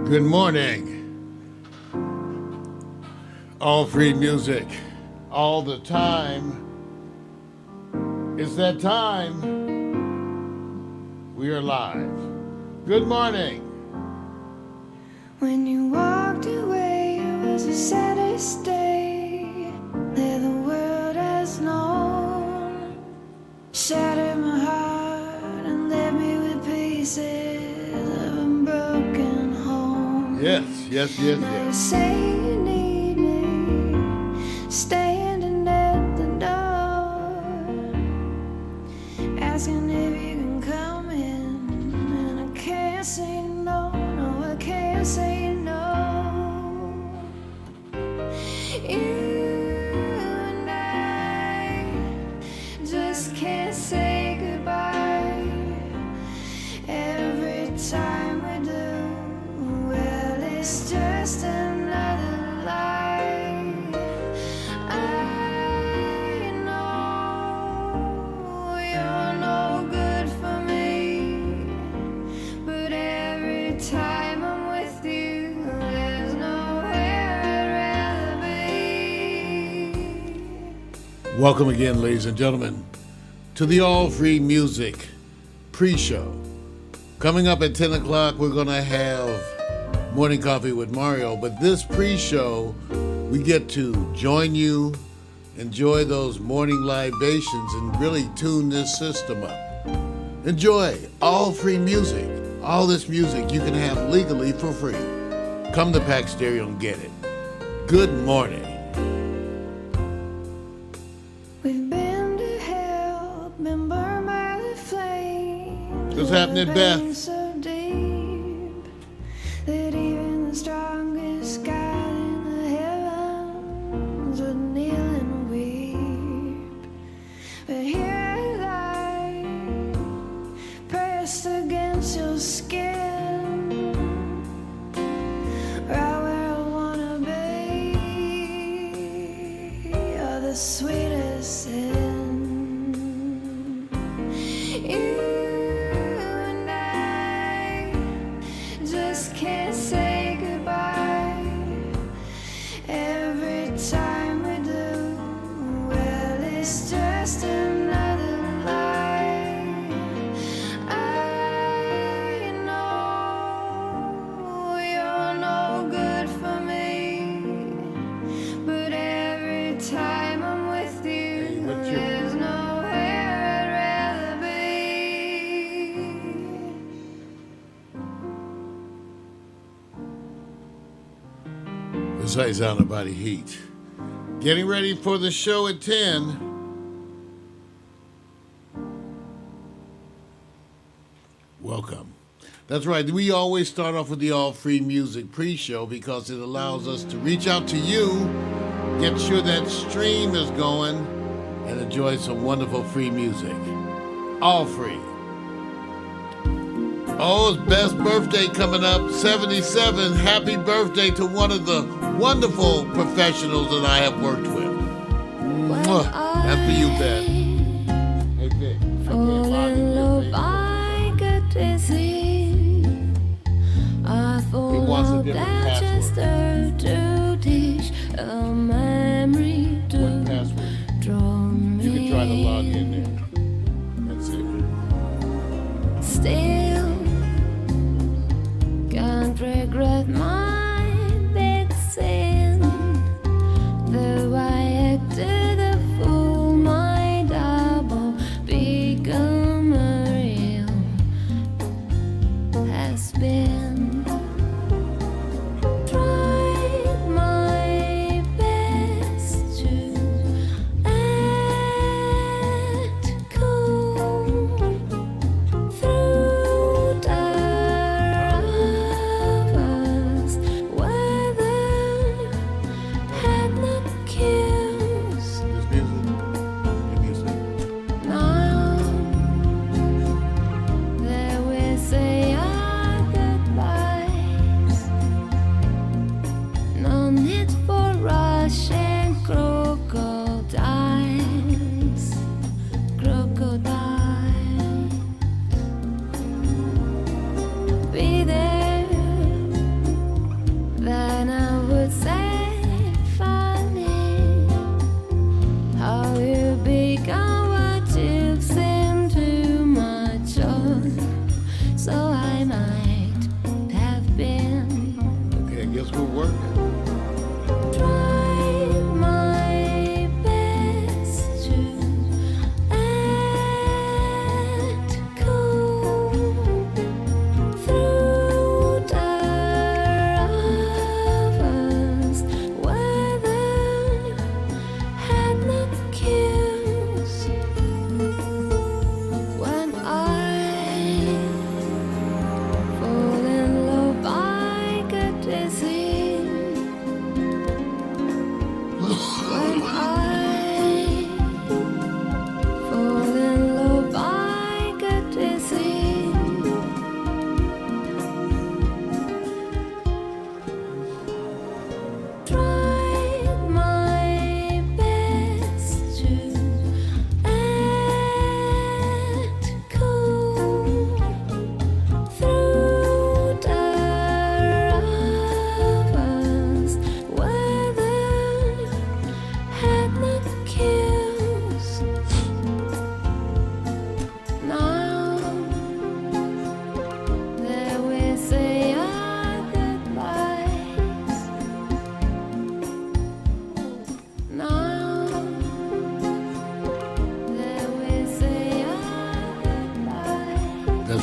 Good morning. All free music, all the time. It's that time. We are live. Good morning. When you walked away, it was the saddest day that the world has known. Shattered my heart and left me with pieces of a broken home. Yes. Now you say you need me, standing at the door, asking if you can come in, and I can't say no, no, I can't say no. You and I just can't say goodbye. Every time we do, well, it's just another lie. I know you're no good for me, but every time I'm with you, there's nowhere I'd rather be. Welcome again, ladies and gentlemen, to the All Free Music pre-show. Coming up at 10 o'clock, we're going to have Morning Coffee with Mario, but this pre-show, we get to join you, enjoy those morning libations, and really tune this system up. Enjoy all free music. All this music you can have legally for free. Come to Pax Stereo and get it. Good morning. We've been to hell, been burned by the flames. What's happening, Beth? Pain so deep that even the strongest God in the heavens would kneel and weep. But here I lie, pressed against your skin, right where I wanna be. You're the sweetest sin. You and I just can't say goodbye. Every time we do, well, it's just another lie. I know you're no good for me, but every time I'm with you, what's your- there's nowhere I'd rather be. This is on about heat. Getting ready for the show at 10. Welcome. That's right. We always start off with the all free music pre-show because it allows us to reach out to you, get sure that stream is going, and enjoy some wonderful free music. All free. Oh, it's Beth's birthday coming up, 77. Happy birthday to one of the wonderful professionals that I have worked with. Mwah. That's for you, Beth. Hey, Vic. I can't Fall log in in love, your I get dizzy. I fall wants a out different that just password. to teach a memory What to password? draw me. You can try to log in there. That's it. Still can't regret my big sin. Though I acted a fool, my double become a real has been.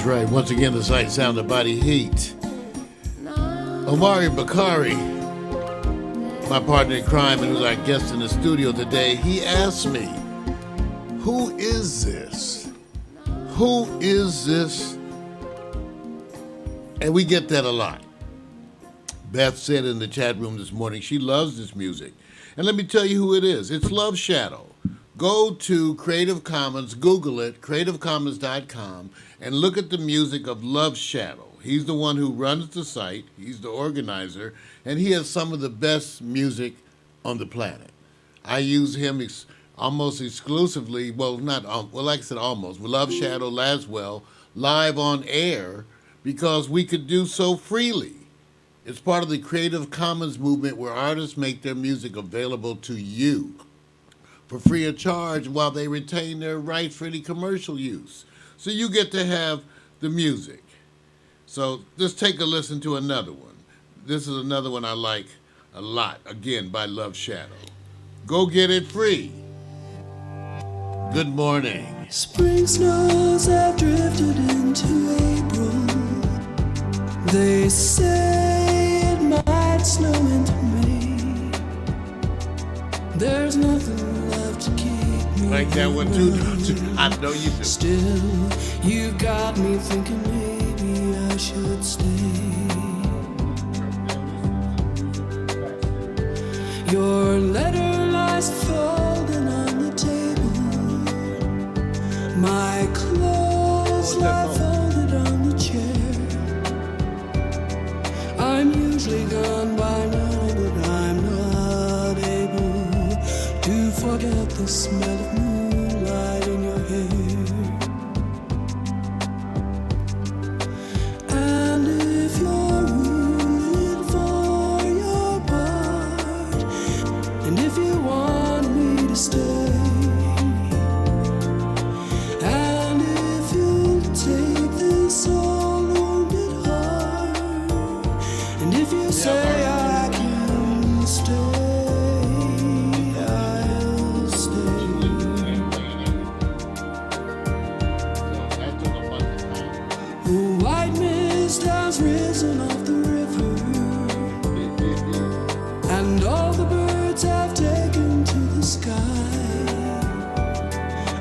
right. Once again, the sight, sound, of body heat. Omari Bakari, my partner in crime and who's our guest in the studio today, he asked me, who is this? Who is this? And we get that a lot. Beth said in the chat room this morning she loves this music. And let me tell you who it is. It's Love Shadow. Go to Creative Commons, Google it, creativecommons.com, and look at the music of Love Shadow. He's the one who runs the site, he's the organizer, and he has some of the best music on the planet. I use him almost exclusively, like I said, almost, with Love Shadow Laswell, live on air, because we could do so freely. It's part of the Creative Commons movement where artists make their music available to you for free of charge while they retain their rights for any commercial use. So you get to have the music. So let's take a listen to another one. This is another one I like a lot, again, by Love Shadow. Go get it free. Good morning. Spring snows have drifted into April. They say it might snow into May. There's nothing left to keep me like that one too, don't you? I know you do. Still, you got me thinking maybe I should stay. Your letter lies folded on the table. My clothes lie folded on the chair. I'm usually gone by now, but I'm not able to forget the smell of moonlight in your hair. And if you're rooting for your part, and if you want me to stay, and if you'll take this all wounded heart, and if you say I can stay, I'll stay. The white mist has risen off the river, and all the birds have taken to the sky.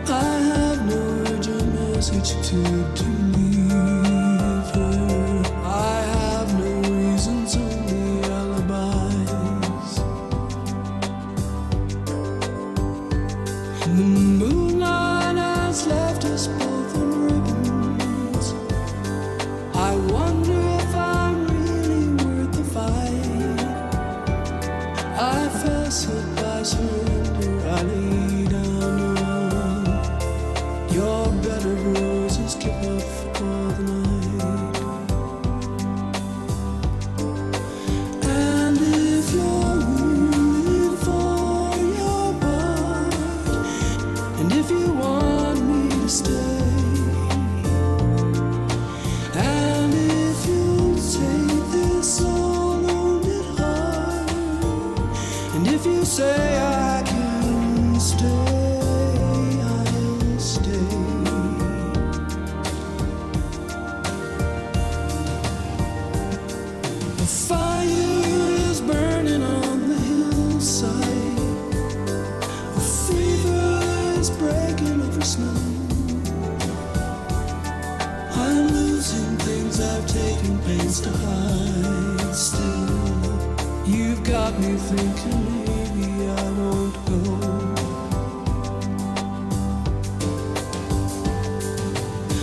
I have no urgent message to deliver. I have no reasons, only alibis. The moonlight has left us both in ribbons. I wonder if I'm really worth the fight. I fess it by surrender, I lay down your bed of roses, keep up for the night. And if you're rooting for your part, and if you want me to stay, and if you'll take this all wounded heart, and if you say I can stay, I'll stay. The fire is burning on the hillside. The fever is breaking over snow. I'm losing things I've taken pains to hide. Still, you've got me thinking maybe I won't go.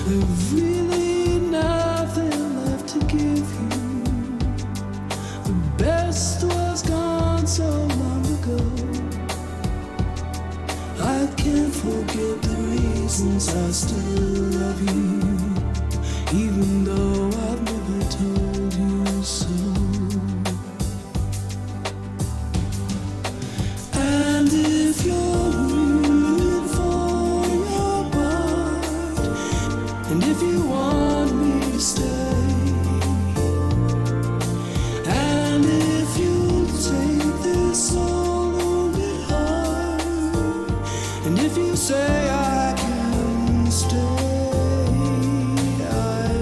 There's really nothing left to give you. The best was gone so long ago. I can't forget the reasons I still love you, even though I've never told you so. And if you're rooting for your part, and if you want me to stay, and if you'll take this all wounded heart, and if you say I can stay, I'll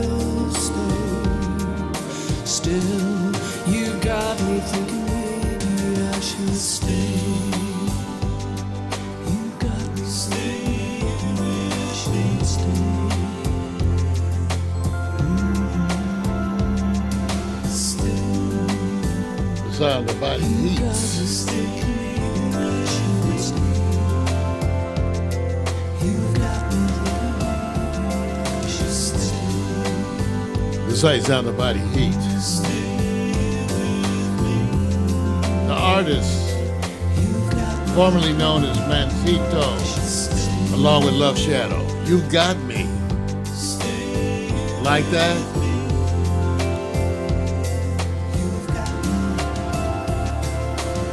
I should stay. You got me stay, stay, stay. The sound the body needs. The sight sound the body heat. The artist, formerly known as Mancito, along with Love Shadow. You got me. Like that?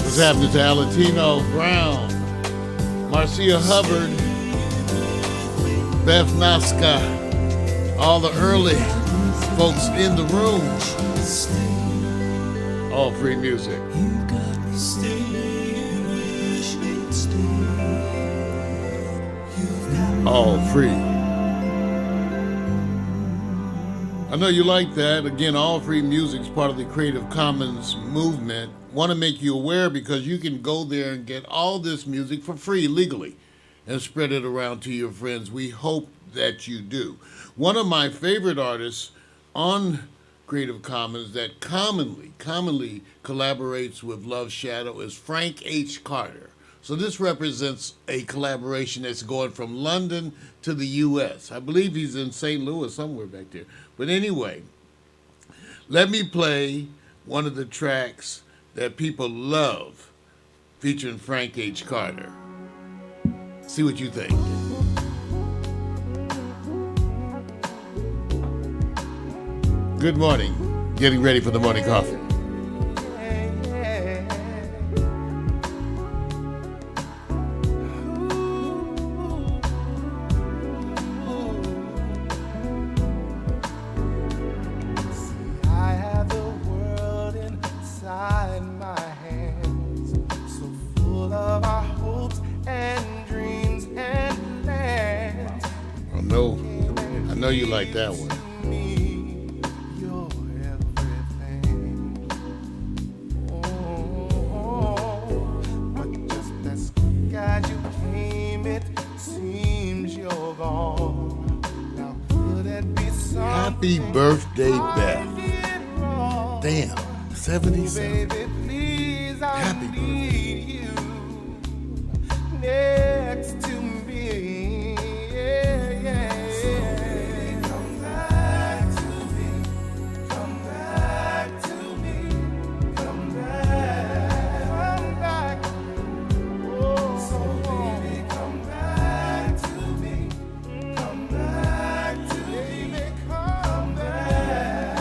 What's happening to Alatino Brown, Marcia Hubbard, Beth Nasca, all the early folks in the room. All free music. All free. I know you like that. Again, all free music is part of the Creative Commons movement. Want to make you aware because you can go there and get all this music for free legally and spread it around to your friends. We hope that you do. One of my favorite artists on Creative Commons that commonly collaborates with Love Shadow is Frank H. Carter. So this represents a collaboration that's going from London to the U.S. I believe he's in St. Louis somewhere back there. But anyway, let me play one of the tracks that people love featuring Frank H. Carter. See what you think. Good morning. Getting ready for the morning coffee. I have the world inside my hands, so full of our hopes and dreams and plans. I know you like that one. You're everything. But just as quick as you came, it seems you're gone. Now could it be something? Happy birthday, Beth. Damn, 77. Baby, please, I Happy need you next to me. Yeah, yeah, yeah. Come back to me. Come back to me. Come back. Come back. Oh, so baby, come back to me. Come back to me. Baby, come back.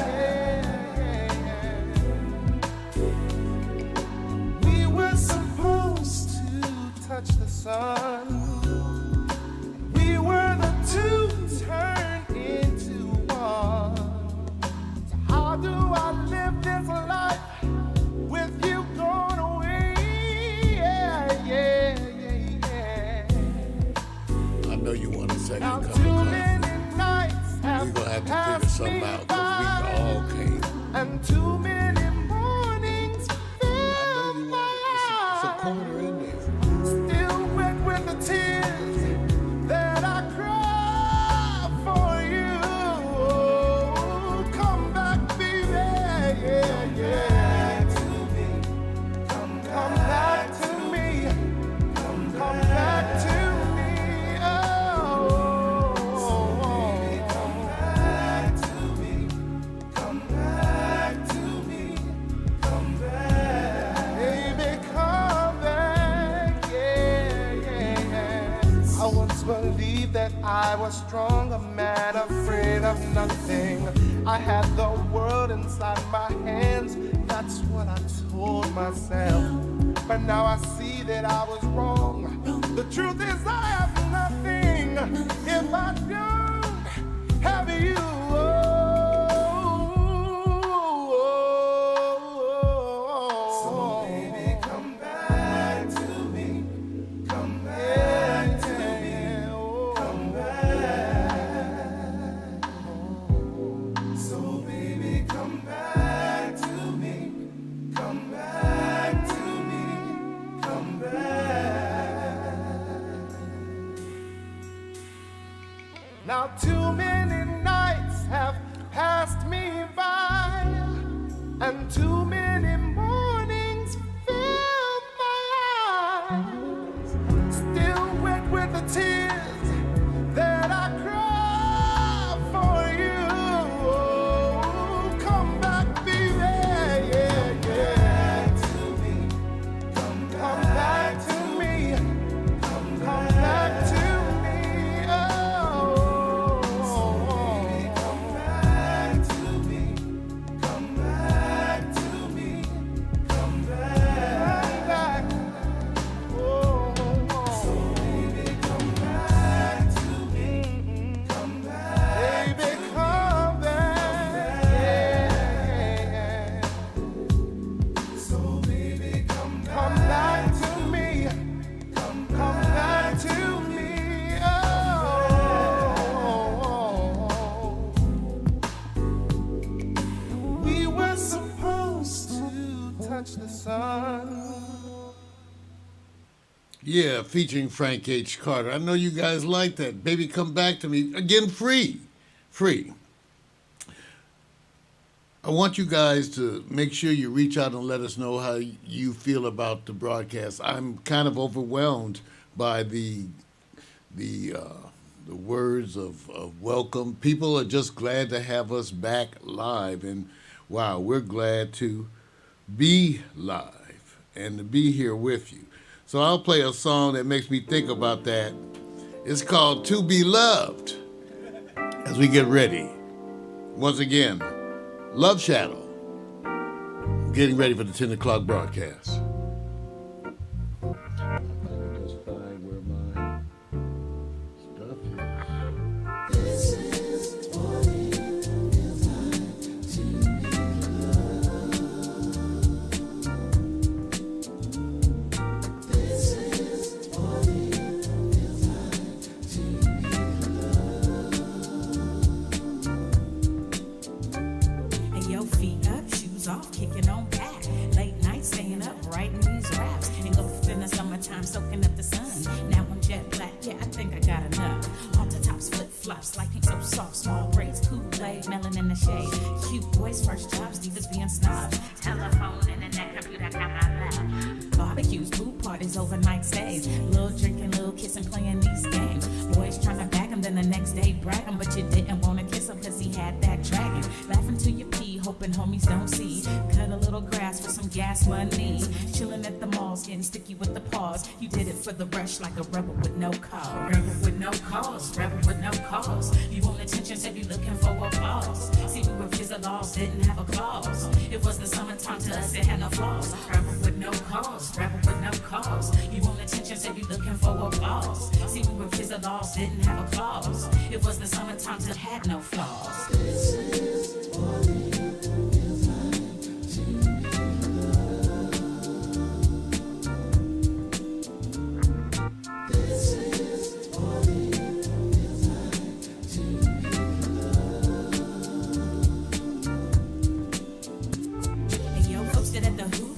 We were supposed to touch the sun. We were the two turned into one. So how do I live this life with you gone away? Yeah, yeah, yeah, yeah. I know you want a second Now cup of too coffee. many nights We're gonna have to figure passed something me out because we by, all came. and too many mornings I know you want it. It's a corner in there. still wet with the tears that I cry for you. Come back, baby, yeah, yeah. Come back to me. Come back to me. Oh, come back to me. Come back to me. Come back, baby, come back, yeah, yeah, yeah. I once believed that I was strong, a man afraid of nothing. I had the world inside my hands, that's what I told myself. But now I see that I was wrong. The truth is I have nothing if I don't have you. So baby, come back to me. Come back to me. Come back. So baby, come back to me. Come back to me. Now too many nights have passed me by, and too many mornings fill my eyes, still wet with the tears that I cry for you. Oh, come back, baby, yeah, yeah. Come back to me. Come back to me. Oh, come back to me. Come back to me. Come back. Oh, so baby, come back to me. Come back. Baby, come back. Yeah. So baby, come back to me. Come back to me. Oh, we were supposed to touch the sun. Yeah, featuring Frank H. Carter. I know you guys like that. Baby, come back to me. Again, free. Free. I want you guys to make sure you reach out and let us know how you feel about the broadcast. I'm kind of overwhelmed by the words of welcome. People are just glad to have us back live, and wow, we're glad to be live and to be here with you. So I'll play a song that makes me think about that. It's called To Be Loved as we get ready. Once again, Love Shadow, getting ready for the 10 o'clock broadcast. Just find where my stuff is. And your feet up, shoes off, kicking on back. Late night staying up, writing these raps. And go in the summertime, soaking up the sun. Now I'm jet black, yeah, I think I got enough. Off the tops, flip flops, like so soft, small braids, Kool-Aid, melon in the shade. Cute boys, first jobs, divas being snobs. Telephone, internet, computer, got my lap. Barbecues, pool parties, overnight stays. Little drinking, little kissing, playing these games. Boys trying to bag him, then the next day brag him. But you didn't want to kiss him cause he had that dragon. Laughing till you pee, hoping homies don't see. Cut a little grass for some gas money. Chilling at the malls, getting sticky with the paws. You did it for the rush like a rebel with no cause. Rebel with no cause, rebel with no cause. You want attention, said you looking for applause. See, we were kids, the laws didn't have a clause. It was the summertime to us, it had no flaws. Rebel with no cause, rebel with no cause. You want attention, said you looking for applause. See, we were kids, the laws didn't have a clause. It was the summertime to had no flaws.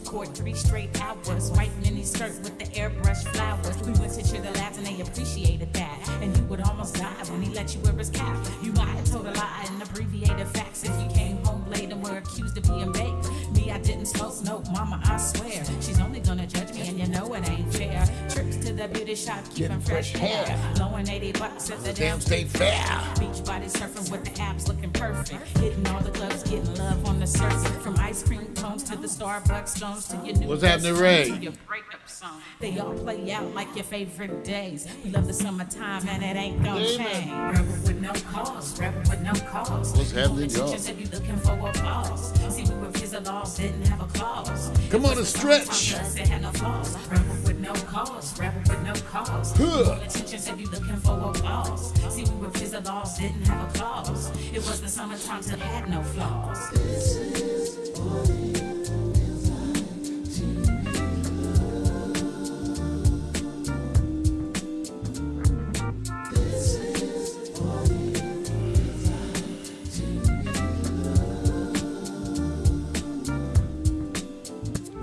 Court 3 straight hours, white mini skirt with the airbrush flowers. We went to cheer the labs and they appreciated that. And you would almost die when he let you wear his cap. You might have told a lie and abbreviated facts if you came home late and were accused of being baked. Me, I didn't smoke, no, mama, I swear. She's only gonna judge me and you know it ain't fair. Trips to the beauty shop, keeping fresh hair. Blowing $80 at the damn state fair. Beach body surfing with the abs looking perfect. Hitting all the clubs, getting love on the surface. From ice cream cones to the Starbucks stones to your new What's happening, Ray? to your breakup song. They all play out like your favorite days. We love the summertime and it ain't gonna change. Rebel with no cause, rebel with no cause. What's happening, y'all? Said you looking for applause. See, we were kids, the laws didn't have a clause. Come on and stretch. It had no flaws. Rebel with no cause, rebel with no cause. Attention said you looking for applause. See, we were kids, the laws didn't have a clause. It was the summertime till it had no flaws.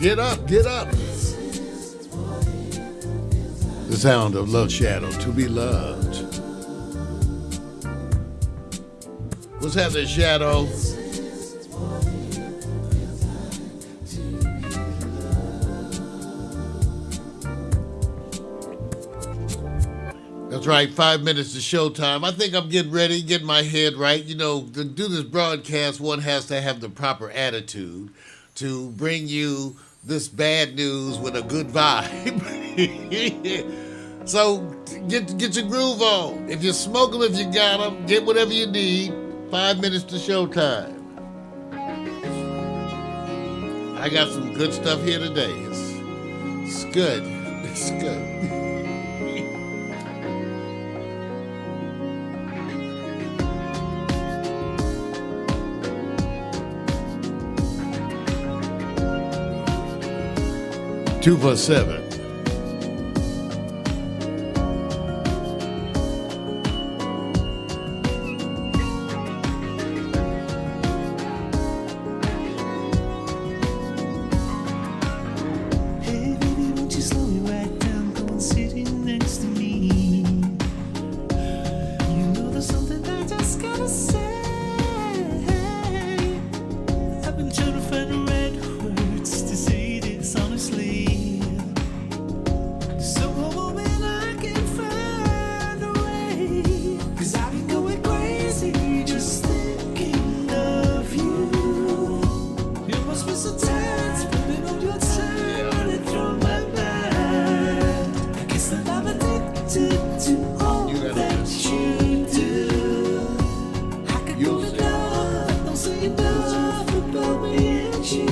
Get up, get up. The sound of Love Shadow, To Be Loved. What's happening, Shadow? That's right, 5 minutes to showtime. I think I'm getting ready, getting my head right. You know, to do this broadcast, one has to have the proper attitude to bring you this bad news with a good vibe. So get your groove on. If you smoke them, if you got them, get whatever you need. 5 minutes to showtime. I got some good stuff here today. It's good. It's good. 247. Hey baby, won't you slow me right down? Come and sit next to me. You know there's something I just gotta say. I've been trying to find the right words to say this honestly. So hoping I can find a way. 'Cause I've been going crazy just thinking of you. You must be so tired, spending all your time running through my mind. I guess that I'm addicted to all that you do. I could go to love, don't say enough about me and you.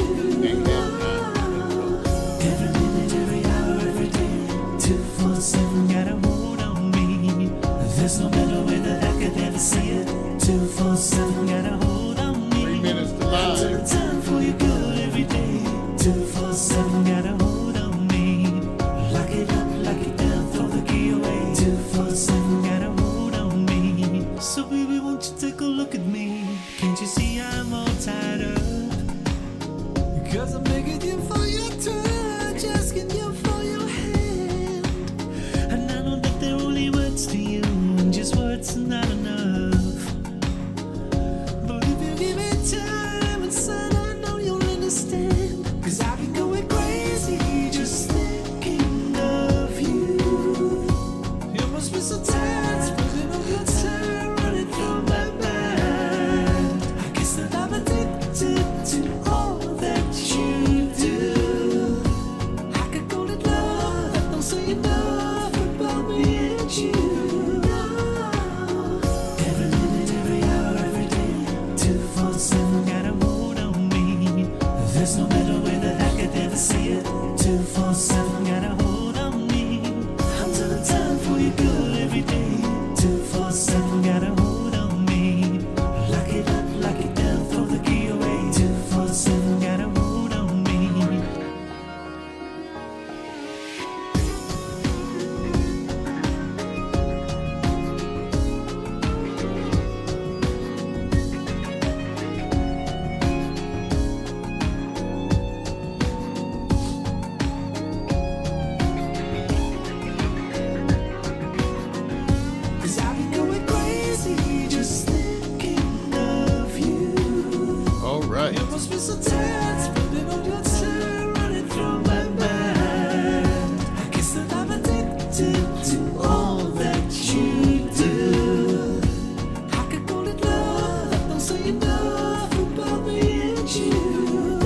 Every minute, every hour, every day, 247 got a hold on me. There's no better way that I could ever see it. 247 got a hold on me. 3 minutes to Till live. the time for you good every day. 247 got a hold on me. Lock it up, lock it down, throw the key away. 247 got a hold on me. So baby, won't you take a look at me? Can't you see I'm all tied up? Because I'm begging you for your touch, asking you for your hand. And I know that they're only words to you, and just words are not enough. But if you give me time and son, I know you'll understand. 'Cause I've been going crazy just thinking of you. You must be so tired, spending all your time running through my mind. I guess that I'm addicted to all that you do. I could call it love, that don't say enough about me and you. Every minute, every hour, every day, 247 got a hold on me. There's no better way that I could ever see it. 247 got a hold on me. I'm to the time for you good every day. 247 got a hold on me. Lock it up, lock it down, throw the key away. 247 got a hold on me. Cause I've been going crazy just thinking of you. All right. You must be so tired, spending all your time running through my mind. I guess that I'm addicted to all that you do. I could call it love, that don't say enough about me and you.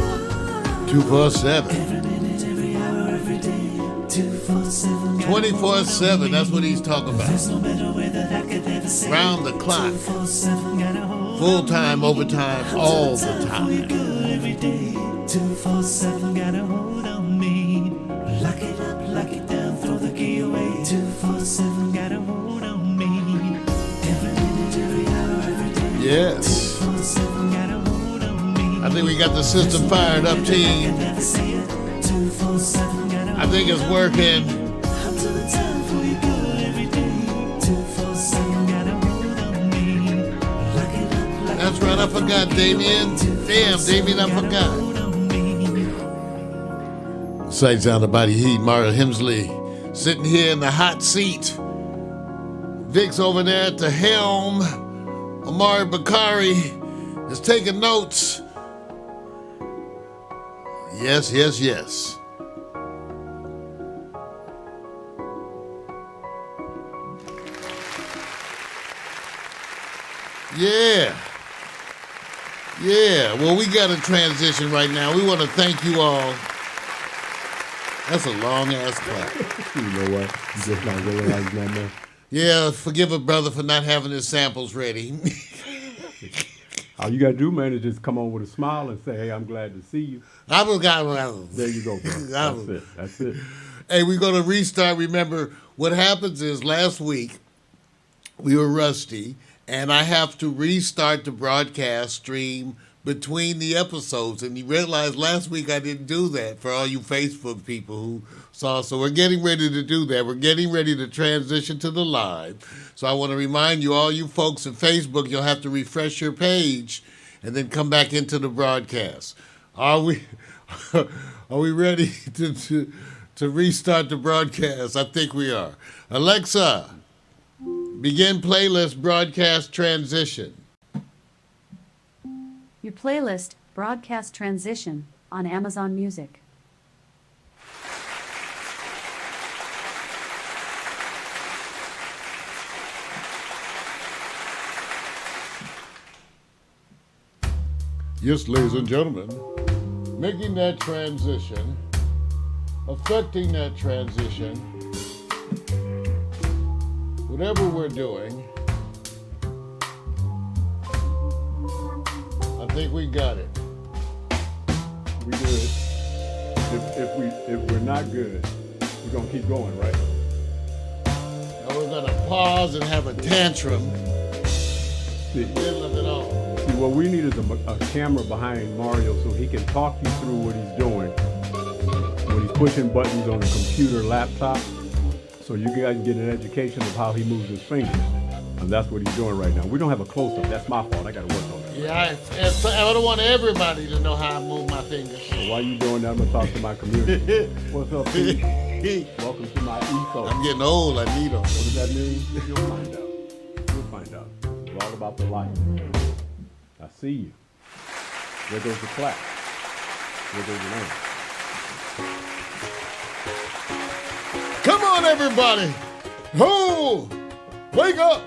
247. Every minute, every hour, every day, 247. 24/7. That's what he's talking about. There's no better way that I could ever say. Round the clock. 247 got a hold. Full time, overtime, all the For you time. good every day. 247 got a hold on me. Lock it up, lock it down, throw the key away. 247 got a hold on me. Every minute, every hour, every day. Yes. 247 got a hold on me. I think we got the system fired up, team. I think it's working. That's right, I forgot, Damien. Damn, Damien, I forgot. Sight sound of body heat, Mario Hemsley sitting here in the hot seat. Vic's over there at the helm. Amari Bakari is taking notes. Yes, yes, yes. Yeah. Yeah. Well, we got a transition right now. We want to thank you all. That's a long ass clap. You know what? You just not realizing that, man. Yeah, forgive a brother for not having his samples ready. All you got to do, man, is just come on with a smile and say, hey, I'm glad to see you. There you go, bro. That's it. That's it. Hey, we're going to restart. Remember, what happens is last week we were rusty, and I have to restart the broadcast stream between the episodes. And you realize last week I didn't do that for all you Facebook people who saw. So we're getting ready to do that. We're getting ready to transition to the live. So I want to remind you, all you folks in Facebook, you'll have to refresh your page and then come back into the broadcast. Are we ready to restart the broadcast? I think we are. Alexa, begin playlist broadcast transition. Your playlist, Broadcast Transition, on Amazon Music. Yes, ladies and gentlemen, making that transition, affecting that transition, whatever we're doing, I think we got it. We good. If we're not good, we're gonna keep going, right? Now we're gonna pause and have a tantrum See, in the middle of it all. what we need is a camera behind Mario so he can talk you through what he's doing when he's pushing buttons on a computer laptop, so you guys get an education of how he moves his fingers. And that's what he's doing right now. We don't have a close-up. That's my fault. I got to work on that. Yeah, I don't want everybody to know how I move my fingers. So while you doing that, I'm going to talk to my community. What's up, Pete? Welcome to my ethos. I'm getting old. I need them. What does that mean? You'll find out. You'll find out. It's all about the life. I see you. There goes the clap. There goes the name. Come on, everybody. Ho! Wake up.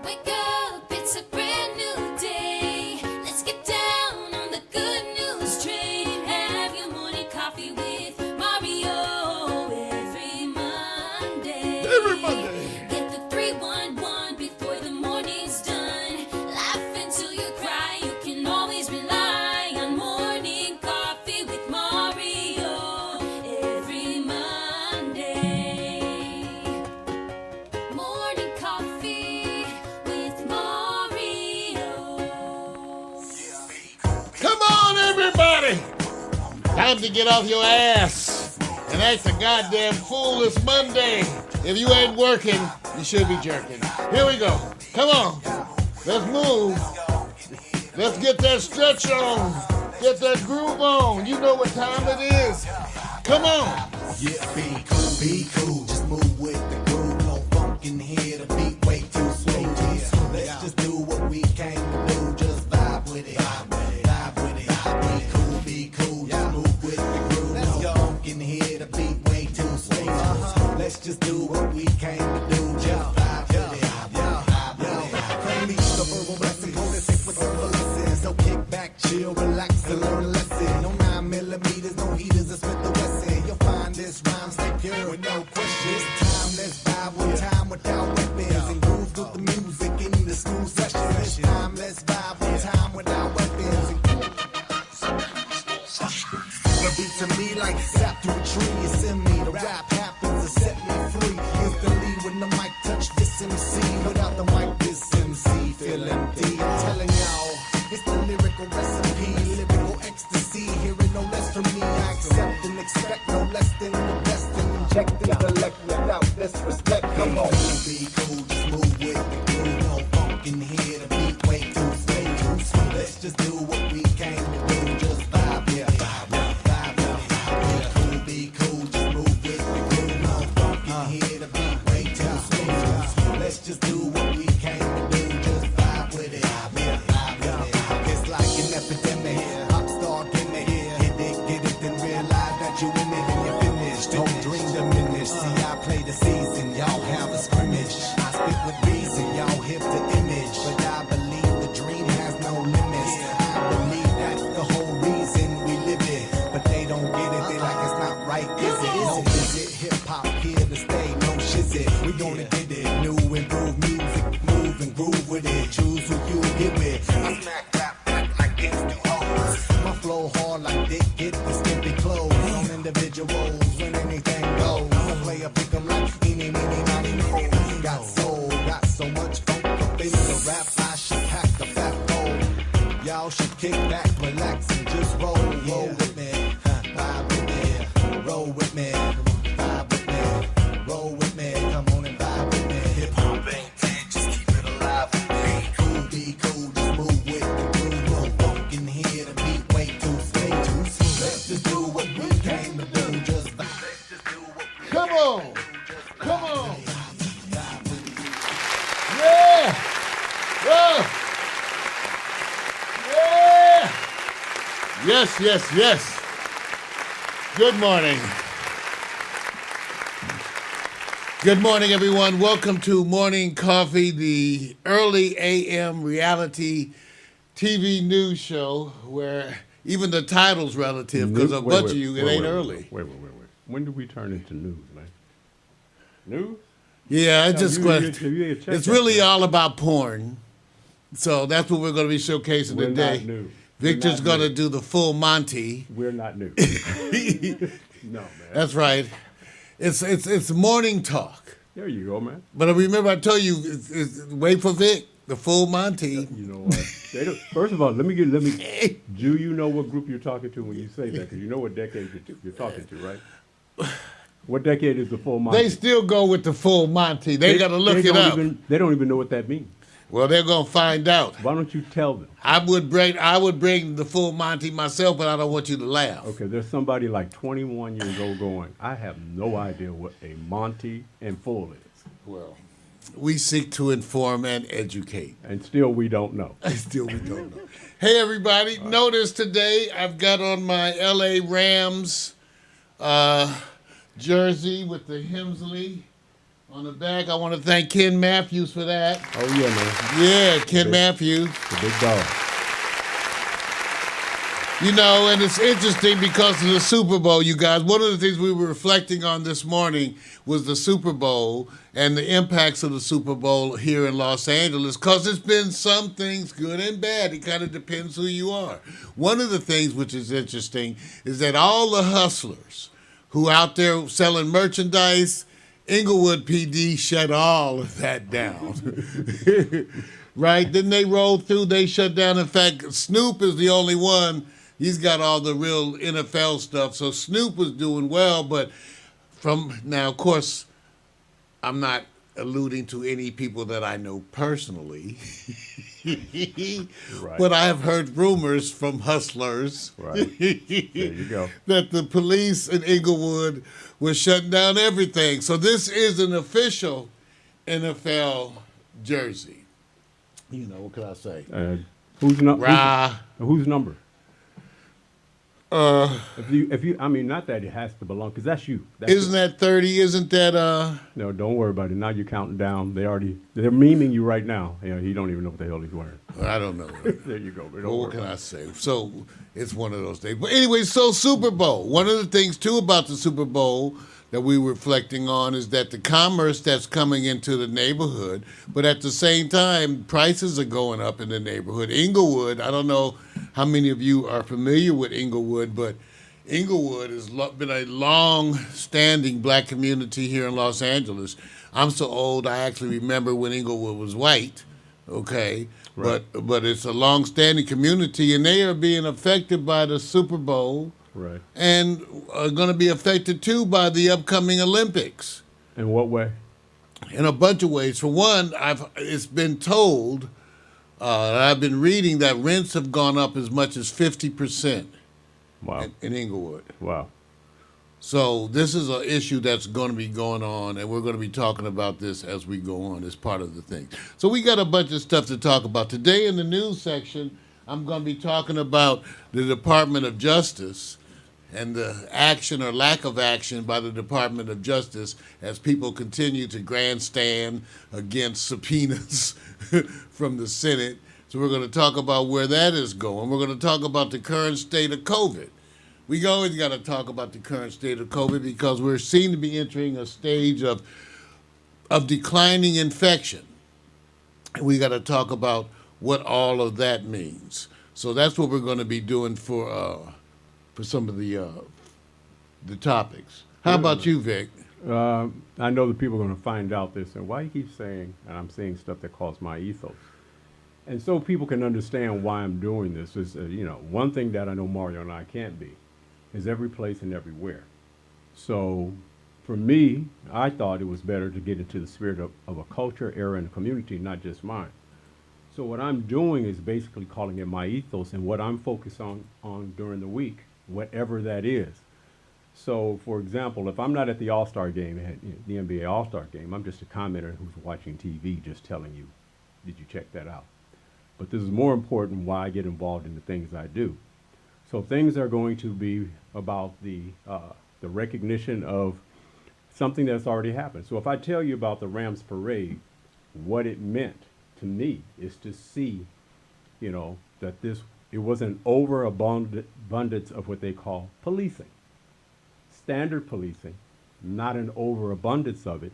Wake up, it's a brand new day. Let's get down on the good news train. Have your morning coffee with Mario every Monday. Every Monday. Get the 311 before the morning's done. Laugh until you cry. You can always rely on morning coffee with Mario every Monday. Morning coffee with Mario. Come on, everybody. Time to get off your ass and act a goddamn fool this Monday. If you ain't working, you should be jerking. Here we go. Come on. Let's move. Let's get that stretch on. Get that groove on. You know what time it is. Come on. Yeah, be cool, just move with the groove. No funk in here, the beat way too smooth. Yeah. Let's just do what we came to do. Just vibe with it, vibe with it. Be cool, just move with the groove. No funk in here, the beat way too smooth. Let's just do what we came to do. Just vibe with it, vibe with it. Claim each the verbal blessing, go to take with the lessons. So kick back, chill, relax, and learn a lesson. No 9mm, no heaters, a Smith the Wesson. You'll find this rhyme stay pure with no questions. Time, let's vibe with time without weapons. And groove with the music in the smooth session. This time, let's vibe with time without weapons. The beat to me like sap through a tree. It's in me, the rap happens to set me free. Instantly when the mic touch this MC. Without the mic, this MC feel empty. I'm telling y'all, it's the lyrical recipe, lyrical ecstasy. Hearing no less from me, I accept and expect no less than the best. And inject intellect without disrespect. Come on, be cool, just move with the groove. No funk in here, the beat way too smooth. Let's just do what we came to do. Just vibe, yeah, vibe, be cool, just move with the groove. No funk in here, the beat way too smooth. Let's just do what we came to do. Just vibe with it. don't visit. Hip hop here to stay, no shizzy. We gonna get it. New improved music, move and groove with it. Choose who you get with. I smack rap back like this do hoes. My flow hard like Dick, get the skimpy clothes. On individuals, when anything goes. I play a pick 'em like eeny, meeny, miny, mo. Got soul, got so much funk up in the rap. I should pack the fat bowl. Y'all should kick back, relax, and just roll with me. Vibe with me, roll with me. Vibe with me, roll with me. Come on and vibe with me. Hip hop ain't dead, just keep it alive with me. Cool, be cool, just move with the groove. No funk in here, the beat way too sweet. Let's just do what we came to do. Just vibe. Let's just do what we Come on. Come on. Yeah. Oh. Yeah. Yes, yes, yes. Good morning. Good morning, everyone. Welcome to Morning Coffee, the early AM reality TV news show where even the title's relative because a bunch of you, it ain't early. Wait. When do we turn into news, man? News? Yeah, I No, just you ain't checked it's that, really man. all about porn. So that's what we're going to be showcasing We're today. not new. Victor's We're not going to new. do the full Monty. We're not new. No, man. That's right. It's morning talk. There you go, man. But I remember I told you, wait for Vic, the full Monty. You know what? They don't, first of all, let me. Do you know what group you're talking to when you say that? Because you know what decade you're talking to, right? What decade is the full Monty? They still go with the full Monty. They got to look it up. They don't even know what that means. Well, they're going to find out. Why don't you tell them? I would bring the full Monty myself, but I don't want you to laugh. Okay, there's somebody like 21 years old going, I have no idea what a Monty and full is. Well, we seek to inform and educate. And still we don't know. Still, we don't know. Hey, everybody. Notice today I've got on my L.A. Rams jersey with the Hemsley on the back. I want to thank Ken Matthews for that. Oh, yeah, man. Yeah, Ken Matthews. The big dog. You know, and it's interesting because of the Super Bowl, you guys. One of the things we were reflecting on this morning was the Super Bowl and the impacts of the Super Bowl here in Los Angeles, because there's been some things good and bad. It kind of depends who you are. One of the things which is interesting is that all the hustlers who out there selling merchandise, Inglewood PD shut all of that down. Right? Then they rolled through, they shut down. In fact, Snoop is the only one. He's got all the real NFL stuff. So Snoop was doing well, but now, of course, I'm not alluding to any people that I know personally. Right. But I have heard rumors from hustlers. Right. There you go. That the police in Inglewood was shutting down everything. So this is an official NFL jersey. You know, what can I say? Whose number? Rah. Whose number? If you, I mean, not that it has to belong, because that's you. Isn't that 30? Isn't that No, don't worry about it. Now you're counting down. They're memeing you right now. You know, he don't even know what the hell he's wearing. I don't know. There you go. But don't Well, worry what can about I say? So it's one of those days. But anyway, so Super Bowl. One of the things too about the Super Bowl that we were reflecting on is that the commerce that's coming into the neighborhood, but at the same time, prices are going up in the neighborhood. Inglewood, I don't know how many of you are familiar with Inglewood, but Inglewood has been a long-standing black community here in Los Angeles. I'm so old, I actually remember when Inglewood was white, okay? Right. But it's a long-standing community, and they are being affected by the Super Bowl. Right. And are going to be affected, too, by the upcoming Olympics. In what way? In a bunch of ways. For one, it's been told, I've been reading that rents have gone up as much as 50% Wow. in Inglewood. Wow. So this is an issue that's going to be going on, and we're going to be talking about this as we go on as part of the thing. So we got a bunch of stuff to talk about. Today in the news section, I'm going to be talking about the Department of Justice and the action or lack of action by the Department of Justice as people continue to grandstand against subpoenas from the Senate. So we're going to talk about where that is going. We're going to talk about the current state of COVID. we always got to talk about the current state of COVID because we're seen to be entering a stage of declining infection. And we got to talk about what all of that means. So that's what we're going to be doing for some of the topics. How about you, Vic? I know that people are going to find out this, and why you keep saying, and I'm saying stuff that calls my ethos. And so people can understand why I'm doing this is, one thing that I know Mario and I can't be is every place and everywhere. So for me, I thought it was better to get into the spirit of a culture, era, and a community, not just mine. So what I'm doing is basically calling it my ethos and what I'm focused on during the week, whatever that is. So, for example, if I'm not at the All-Star game, the NBA All-Star game, I'm just a commenter who's watching TV just telling you, did you check that out? But this is more important why I get involved in the things I do. So things are going to be about the recognition of something that's already happened. So if I tell you about the Rams parade, what it meant to me is to see, that it was an overabundance of what they call policing. Standard policing, not an overabundance of it,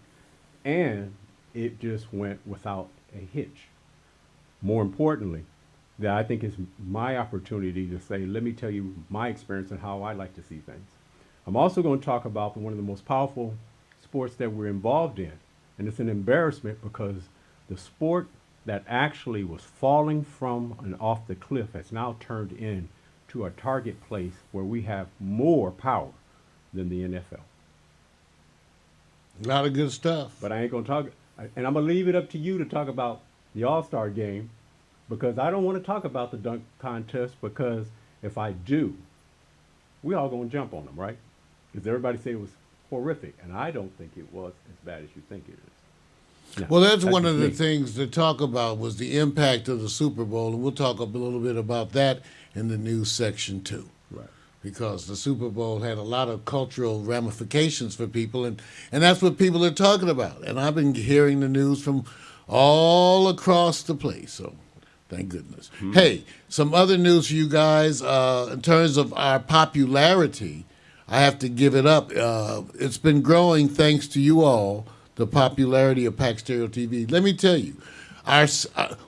and it just went without a hitch. More importantly, that I think is my opportunity to say, let me tell you my experience and how I like to see things. I'm also going to talk about one of the most powerful sports that we're involved in, and it's an embarrassment because the sport that actually was falling from and off the cliff has now turned into a target place where we have more power than the NFL. A lot of good stuff. But I ain't going to talk, and I'm going to leave it up to you to talk about the All-Star game because I don't want to talk about the dunk contest because if I do, we all going to jump on them, right? Because everybody said it was horrific, and I don't think it was as bad as you think it is. No, Well, that's one just of the me. things to talk about was the impact of the Super Bowl, and we'll talk a little bit about that in the news section too. Right. Because the Super Bowl had a lot of cultural ramifications for people, and that's what people are talking about. And I've been hearing the news from all across the place, so thank goodness. Hey, some other news for you guys. In terms of our popularity, I have to give it up. It's been growing thanks to you all, the popularity of Pax Stereo TV. Let me tell you,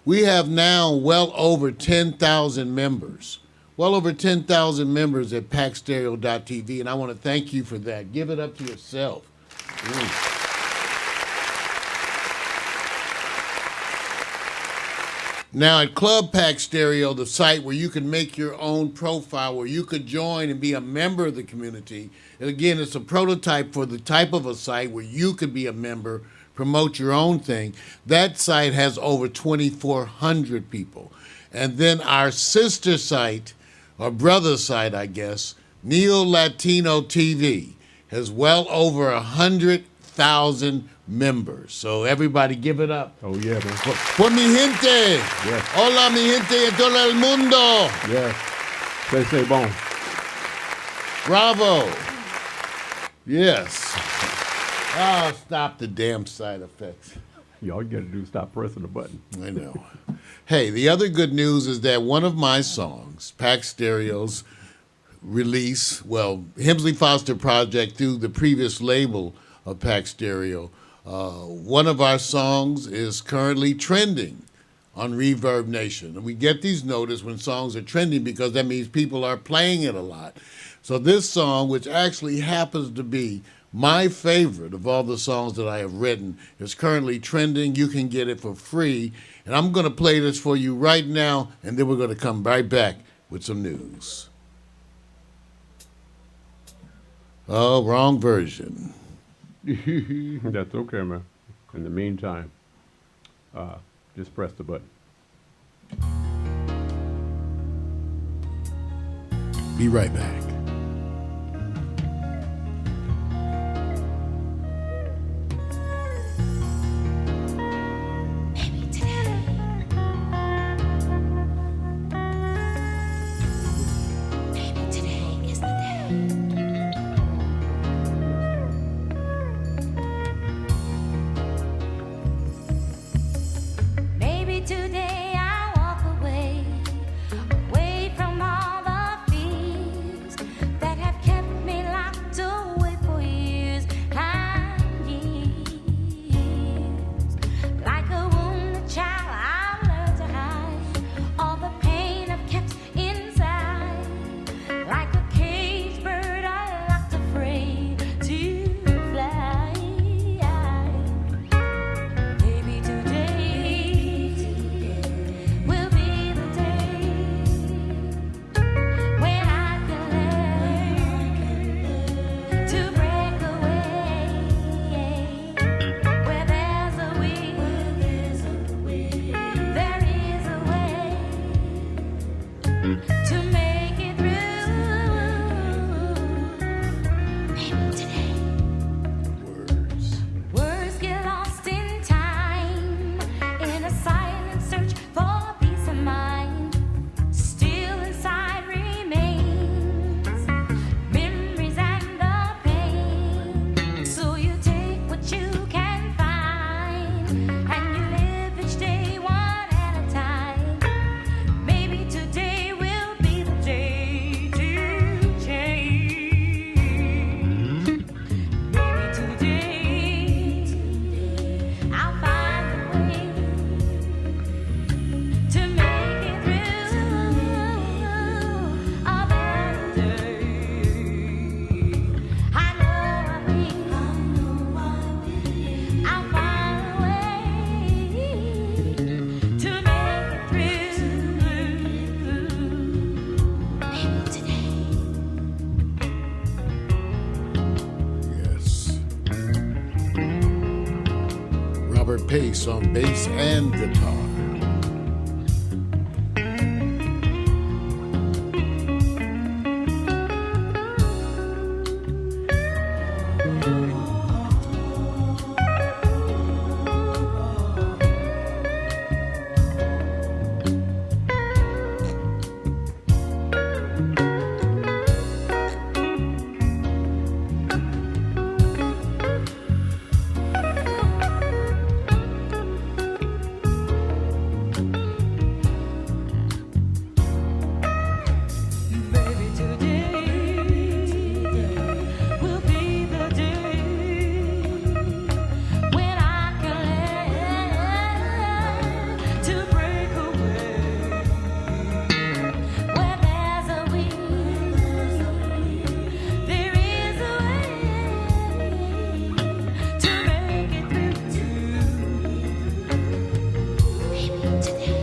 we have now well over 10,000 members. Well over 10,000 members at PaxStereo.tv, and I want to thank you for that. Give it up to yourself. Now at Club Pax Stereo, the site where you can make your own profile, where you could join and be a member of the community. And again, it's a prototype for the type of a site where you could be a member, promote your own thing. That site has over 2,400 people. And then our sister site, or brother site, I guess, Neo Latino TV, has well over 100,000 members. So everybody give it up. Oh, yeah, man. Por mi gente. Yes. Hola, mi gente en todo el mundo. Yes. Say bon. Bravo. Yes. Oh, stop the damn side effects. All you got to do is stop pressing the button. I know. Hey, the other good news is that one of my songs, Pax Stereo's release, Hemsley Foster Project through the previous label of Pax Stereo, one of our songs is currently trending on Reverb Nation. And we get these notices when songs are trending because that means people are playing it a lot. So this song, which actually happens to be my favorite of all the songs that I have written, is currently trending. You can get it for free. And I'm going to play this for you right now, and then we're going to come right back with some news. Oh, wrong version. That's okay, man. In the meantime, just press the button. Be right back. Maybe today I walk away from all the fears Robert Pace on bass and guitar. Baby, today will be the day when I can learn to break away. Where there's a will, there is a way to make it through. Baby, today.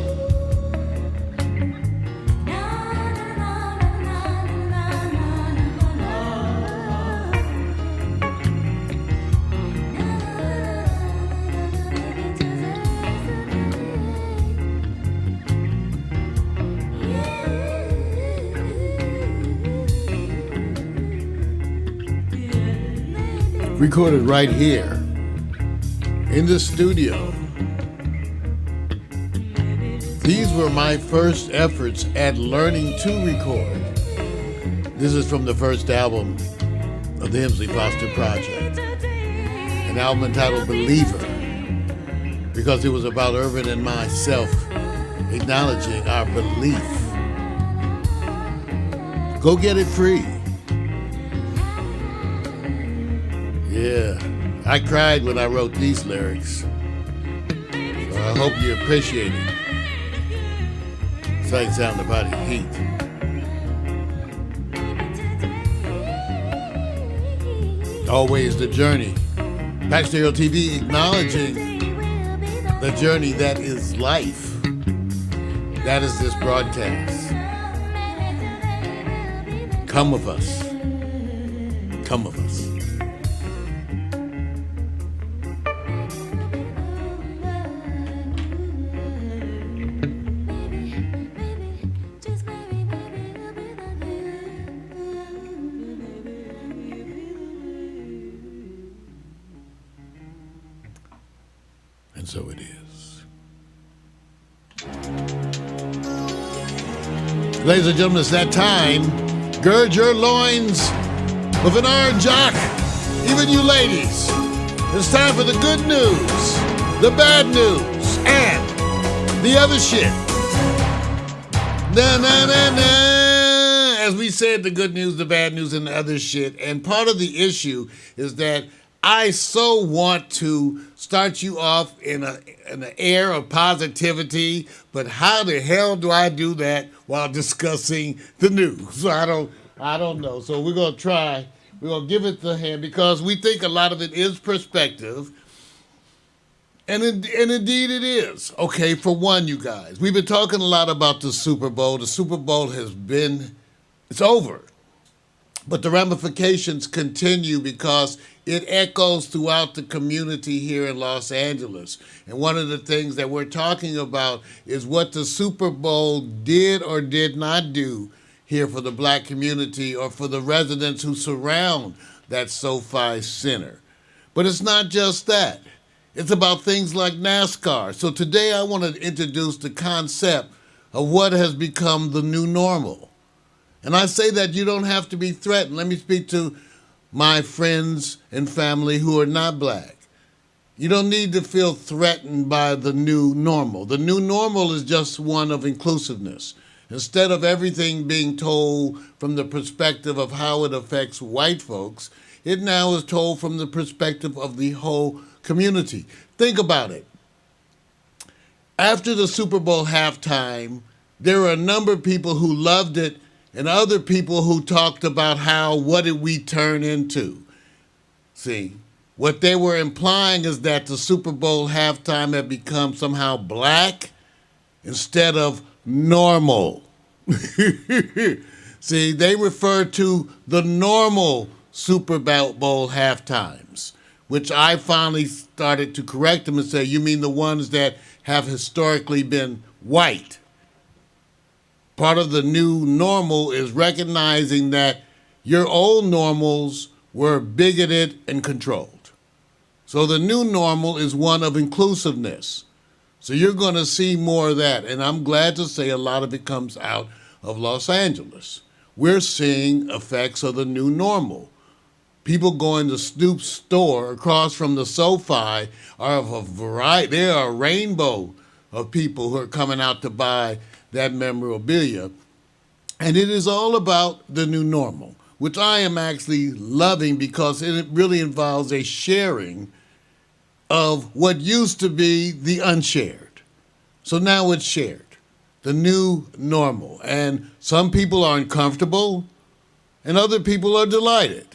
Recorded right here in the studio. These were my first efforts at learning to record. This is from the first album of the Hemsley Foster Project, an album entitled Believer, because it was about Urban and myself acknowledging our belief. Go get it free. Yeah, I cried when I wrote these lyrics. So I hope you appreciate it. Sing sound about the heat. Always the journey. Pax Stereo TV acknowledging the journey that is life. That is this broadcast. Come with us. Come with us. And so it is. Ladies and gentlemen, it's that time. Gird your loins with an orange jock. Even you ladies. It's time for the good news, the bad news, and the other shit. Na na na na. As we said, the good news, the bad news, and the other shit. And part of the issue is that I so want to start you off in an air of positivity, but how the hell do I do that while discussing the news? So I don't know. So we're gonna try. We're gonna give it the hand because we think a lot of it is perspective, and indeed it is. Okay, for one, you guys, we've been talking a lot about the Super Bowl. The Super Bowl it's over. But the ramifications continue because it echoes throughout the community here in Los Angeles. And one of the things that we're talking about is what the Super Bowl did or did not do here for the black community or for the residents who surround that SoFi Center. But it's not just that. It's about things like NASCAR. So today I want to introduce the concept of what has become the new normal. And I say that you don't have to be threatened. Let me speak to my friends and family who are not black. You don't need to feel threatened by the new normal. The new normal is just one of inclusiveness. Instead of everything being told from the perspective of how it affects white folks, it now is told from the perspective of the whole community. Think about it. After the Super Bowl halftime, there were a number of people who loved it and other people who talked about what did we turn into? See, what they were implying is that the Super Bowl halftime had become somehow black instead of normal. See, they refer to the normal Super Bowl halftimes which I finally started to correct them and say, you mean the ones that have historically been white. Part of the new normal is recognizing that your old normals were bigoted and controlled. So the new normal is one of inclusiveness. So you're going to see more of that. And I'm glad to say a lot of it comes out of Los Angeles. We're seeing effects of the new normal. People going to Snoop's store across from the SoFi are of a variety. There are a rainbow of people who are coming out to buy that memorabilia. And it is all about the new normal, which I am actually loving because it really involves a sharing of what used to be the unshared. So now it's shared, the new normal. And some people are uncomfortable and other people are delighted.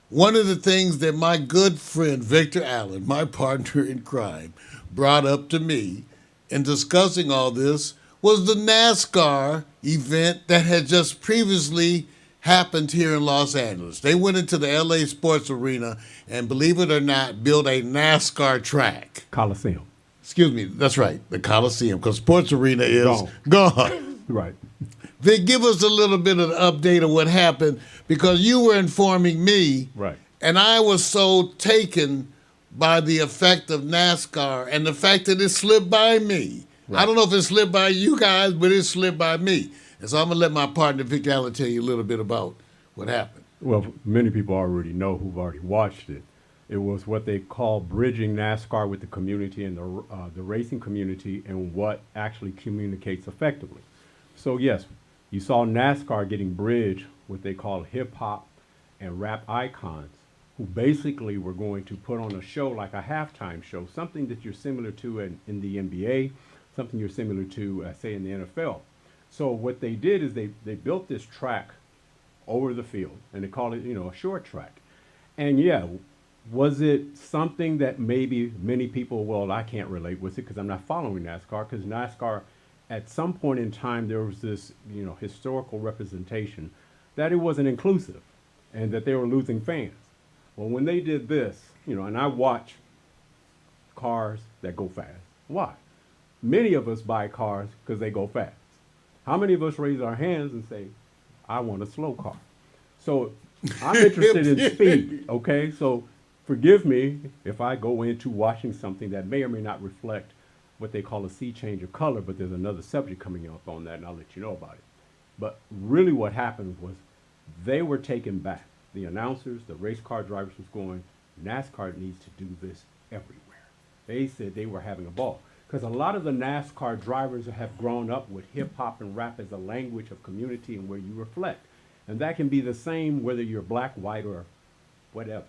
One of the things that my good friend Victor Allen, my partner in crime, brought up to me in discussing all this was the NASCAR event that had just previously happened here in Los Angeles. They went into the LA Sports Arena and, believe it or not, built a NASCAR track. Coliseum. Excuse me, that's right, the Coliseum, because Sports Arena is gone. Right. Vic, give us a little bit of the update of what happened, because you were informing me, Right. and I was so taken by the effect of NASCAR and the fact that it slipped by me. Right. I don't know if it slipped by you guys, but it slipped by me. And so I'm going to let my partner, Victor Allen, tell you a little bit about what happened. Well, many people already know who've already watched it. It was what they call bridging NASCAR with the community and the racing community, and what actually communicates effectively. So yes, you saw NASCAR getting bridged what they call hip hop and rap icons, who basically were going to put on a show like a halftime show, something that you're similar to in the NBA, something you're similar to, say, in the NFL. So what they did is they built this track over the field, and they called it, a short track. And yeah, was it something that maybe many people, well, I can't relate with it because I'm not following NASCAR, because NASCAR, at some point in time, there was this, historical representation that it wasn't inclusive and that they were losing fans. Well, when they did this, and I watch cars that go fast. Why? Many of us buy cars because they go fast. How many of us raise our hands and say, I want a slow car? So I'm interested in speed, okay? So forgive me if I go into watching something that may or may not reflect what they call a sea change of color, but there's another subject coming up on that, and I'll let you know about it. But really what happened was they were taken back. The announcers, the race car drivers was going, NASCAR needs to do this everywhere. They said they were having a ball. Because a lot of the NASCAR drivers have grown up with hip hop and rap as a language of community and where you reflect. And that can be the same whether you're black, white, or whatever.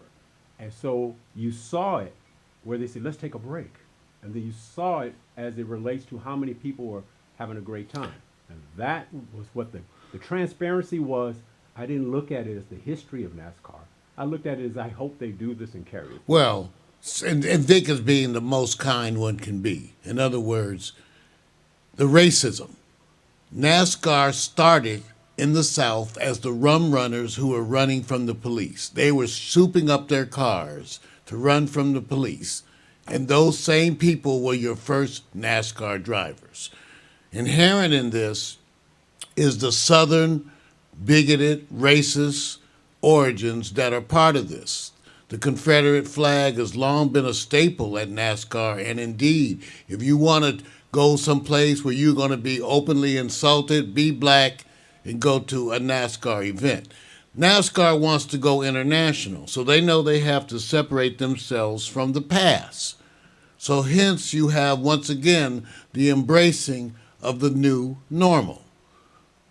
And so you saw it where they said, let's take a break. And then you saw it as it relates to how many people were having a great time. And that was what the transparency was. I didn't look at it as the history of NASCAR. I looked at it as I hope they do this and carry it. Well, and Vic is being the most kind one can be. In other words, the racism. NASCAR started in the South as the rum runners who were running from the police. They were souping up their cars to run from the police. And those same people were your first NASCAR drivers. Inherent in this is the Southern bigoted, racist origins that are part of this. The Confederate flag has long been a staple at NASCAR, and indeed, if you want to go someplace where you're going to be openly insulted, be black, and go to a NASCAR event. NASCAR wants to go international, so they know they have to separate themselves from the past. So hence you have, once again, the embracing of the new normal.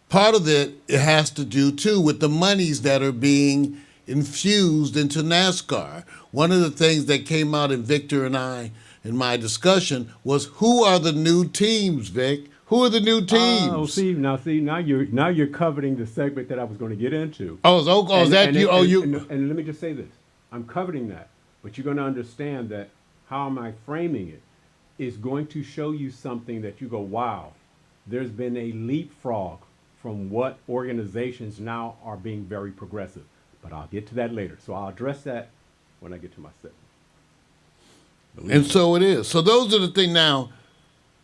Part of it has to do, too, with the monies that are being infused into NASCAR. One of the things that came out in Victor and I, in my discussion, was who are the new teams, Vic? Who are the new teams? Now you're coveting the segment that I was going to get into. And let me just say this. I'm coveting that, but you're going to understand that how am I framing it is going to show you something that you go, wow, there's been a leapfrog from what organizations now are being very progressive. But I'll get to that later. So I'll address that when I get to my set. And so it is. So those are the things. Now,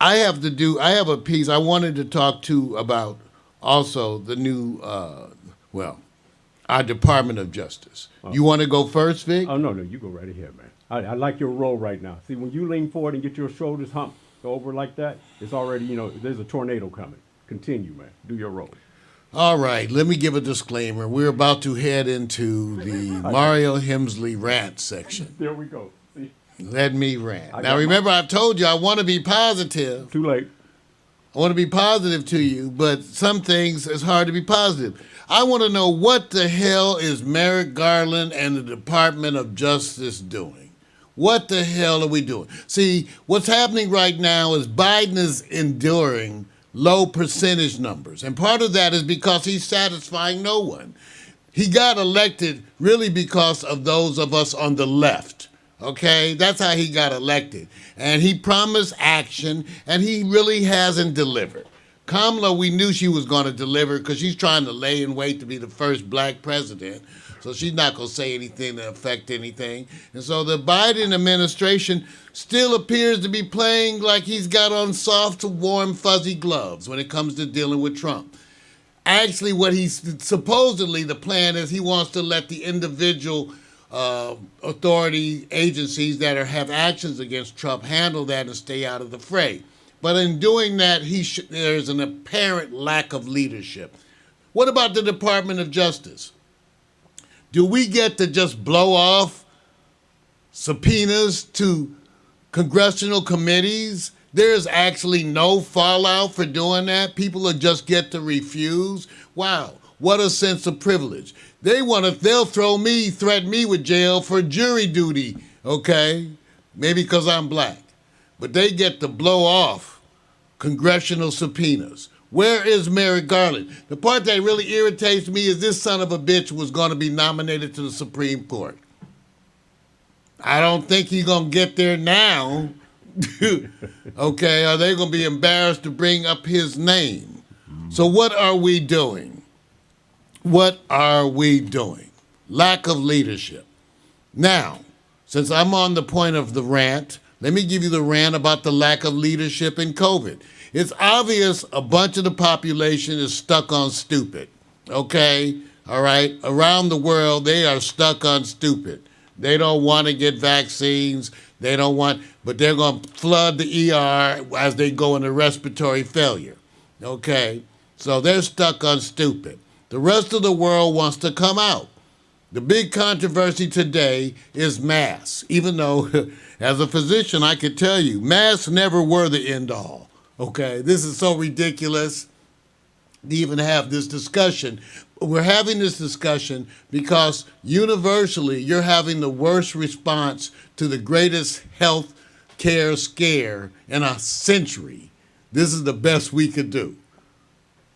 I have a piece I wanted to talk to about also the new, our Department of Justice. You want to go first, Vic? Oh, no, you go right ahead, man. I like your role right now. See, when you lean forward and get your shoulders humped over like that, it's already, there's a tornado coming. Continue, man. Do your role. All right, let me give a disclaimer. We're about to head into the Mario Hemsley rant section. There we go. See? Let me rant. Now, remember, I've told you I want to be positive. Too late. I want to be positive to you, but some things it's hard to be positive. I want to know what the hell is Merrick Garland and the Department of Justice doing? What the hell are we doing? See, what's happening right now is Biden is enduring low percentage numbers. And part of that is because he's satisfying no one. He got elected really because of those of us on the left. Okay? That's how he got elected. And he promised action, and he really hasn't delivered. Kamala, we knew she was going to deliver because she's trying to lay in wait to be the first black president. So she's not going to say anything to affect anything. And so the Biden administration still appears to be playing like he's got on soft, warm, fuzzy gloves when it comes to dealing with Trump. Actually, what he's supposedly the plan is he wants to let the individual authority agencies that have actions against Trump handle that and stay out of the fray. But in doing that, there's an apparent lack of leadership. What about the Department of Justice? Do we get to just blow off subpoenas to congressional committees? There's actually no fallout for doing that. People will just get to refuse. Wow, what a sense of privilege. They'll threaten me with jail for jury duty, okay? Maybe because I'm black. But they get to blow off congressional subpoenas. Where is Merrick Garland? The part that really irritates me is this son of a bitch was going to be nominated to the Supreme Court. I don't think he's going to get there now. Okay, are they going to be embarrassed to bring up his name? So what are we doing? What are we doing? Lack of leadership. Now, since I'm on the point of the rant, let me give you the rant about the lack of leadership in COVID. It's obvious a bunch of the population is stuck on stupid, okay? All right? Around the world, they are stuck on stupid. They don't want to get vaccines. But they're going to flood the ER as they go into respiratory failure, okay? So they're stuck on stupid. The rest of the world wants to come out. The big controversy today is masks, even though as a physician, I could tell you, masks never were the end all. Okay, this is so ridiculous to even have this discussion. We're having this discussion because universally you're having the worst response to the greatest health care scare in a century. This is the best we could do.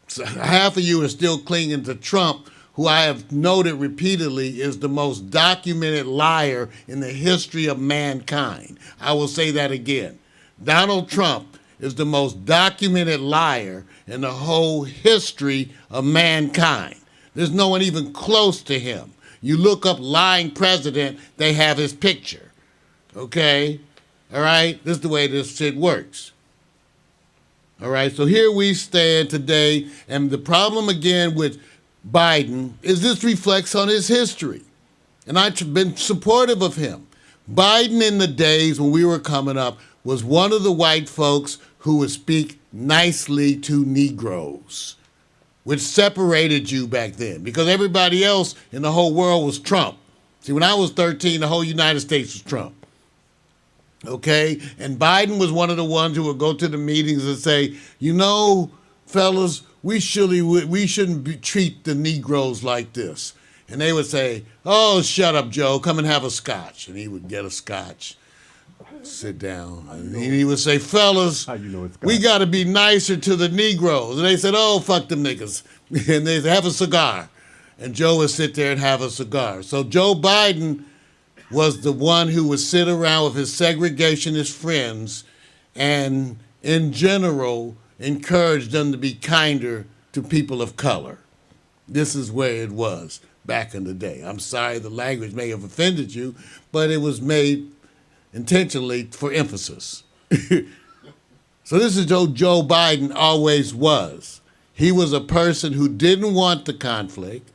So half of you are still clinging to Trump, who I have noted repeatedly is the most documented liar in the history of mankind. I will say that again. Donald Trump is the most documented liar in the whole history of mankind. There's no one even close to him. You look up lying president, they have his picture. Okay? All right? This is the way this shit works. All right? So here we stand today, and the problem again with Biden is this reflects on his history. And I've been supportive of him. Biden in the days when we were coming up was one of the white folks who would speak nicely to Negroes, which separated you back then because everybody else in the whole world was Trump. See, when I was 13, the whole United States was Trump. Okay? And Biden was one of the ones who would go to the meetings and say, fellas, we shouldn't treat the Negroes like this. And they would say, oh, shut up, Joe, come and have a scotch. And he would get a scotch, sit down, and he would say, fellas, we got to be nicer to the Negroes. And they said, oh, fuck them niggas. And they'd have a cigar. And Joe would sit there and have a cigar. So Joe Biden was the one who would sit around with his segregationist friends and, in general, encourage them to be kinder to people of color. This is where it was. back in the day. I'm sorry the language may have offended you, but it was made intentionally for emphasis. So this is Joe Biden always was. He was a person who didn't want the conflict,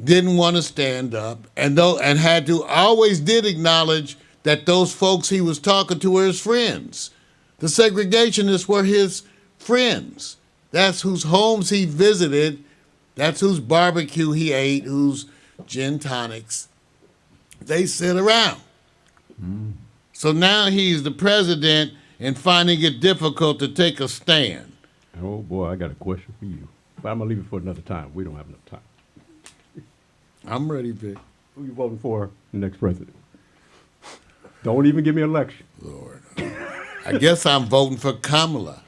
didn't want to stand up, and had to always did acknowledge that those folks he was talking to were his friends. The segregationists were his friends. That's whose homes he visited. That's whose barbecue he ate, whose gin tonics they sit around. So now he's the president and finding it difficult to take a stand. Oh boy, I got a question for you. But I'm gonna leave it for another time. We don't have enough time. I'm ready, Vic. Who you voting for the next president? Don't even give me a lecture. Lord. I guess I'm voting for Kamala.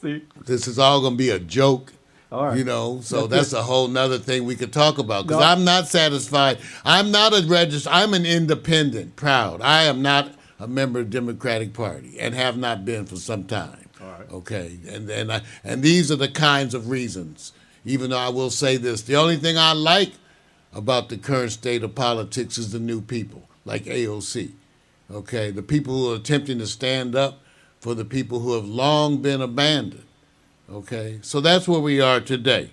See? This is all going to be a joke, All right. you know, so that's a whole nother thing we could talk about because No. I'm not satisfied. I'm not a registered, I'm an independent, proud. I am not a member of the Democratic Party and have not been for some time. All right. Okay, and these are the kinds of reasons, even though I will say this, the only thing I like about the current state of politics is the new people, like AOC. Okay, the people who are attempting to stand up for the people who have long been abandoned. Okay, so that's where we are today.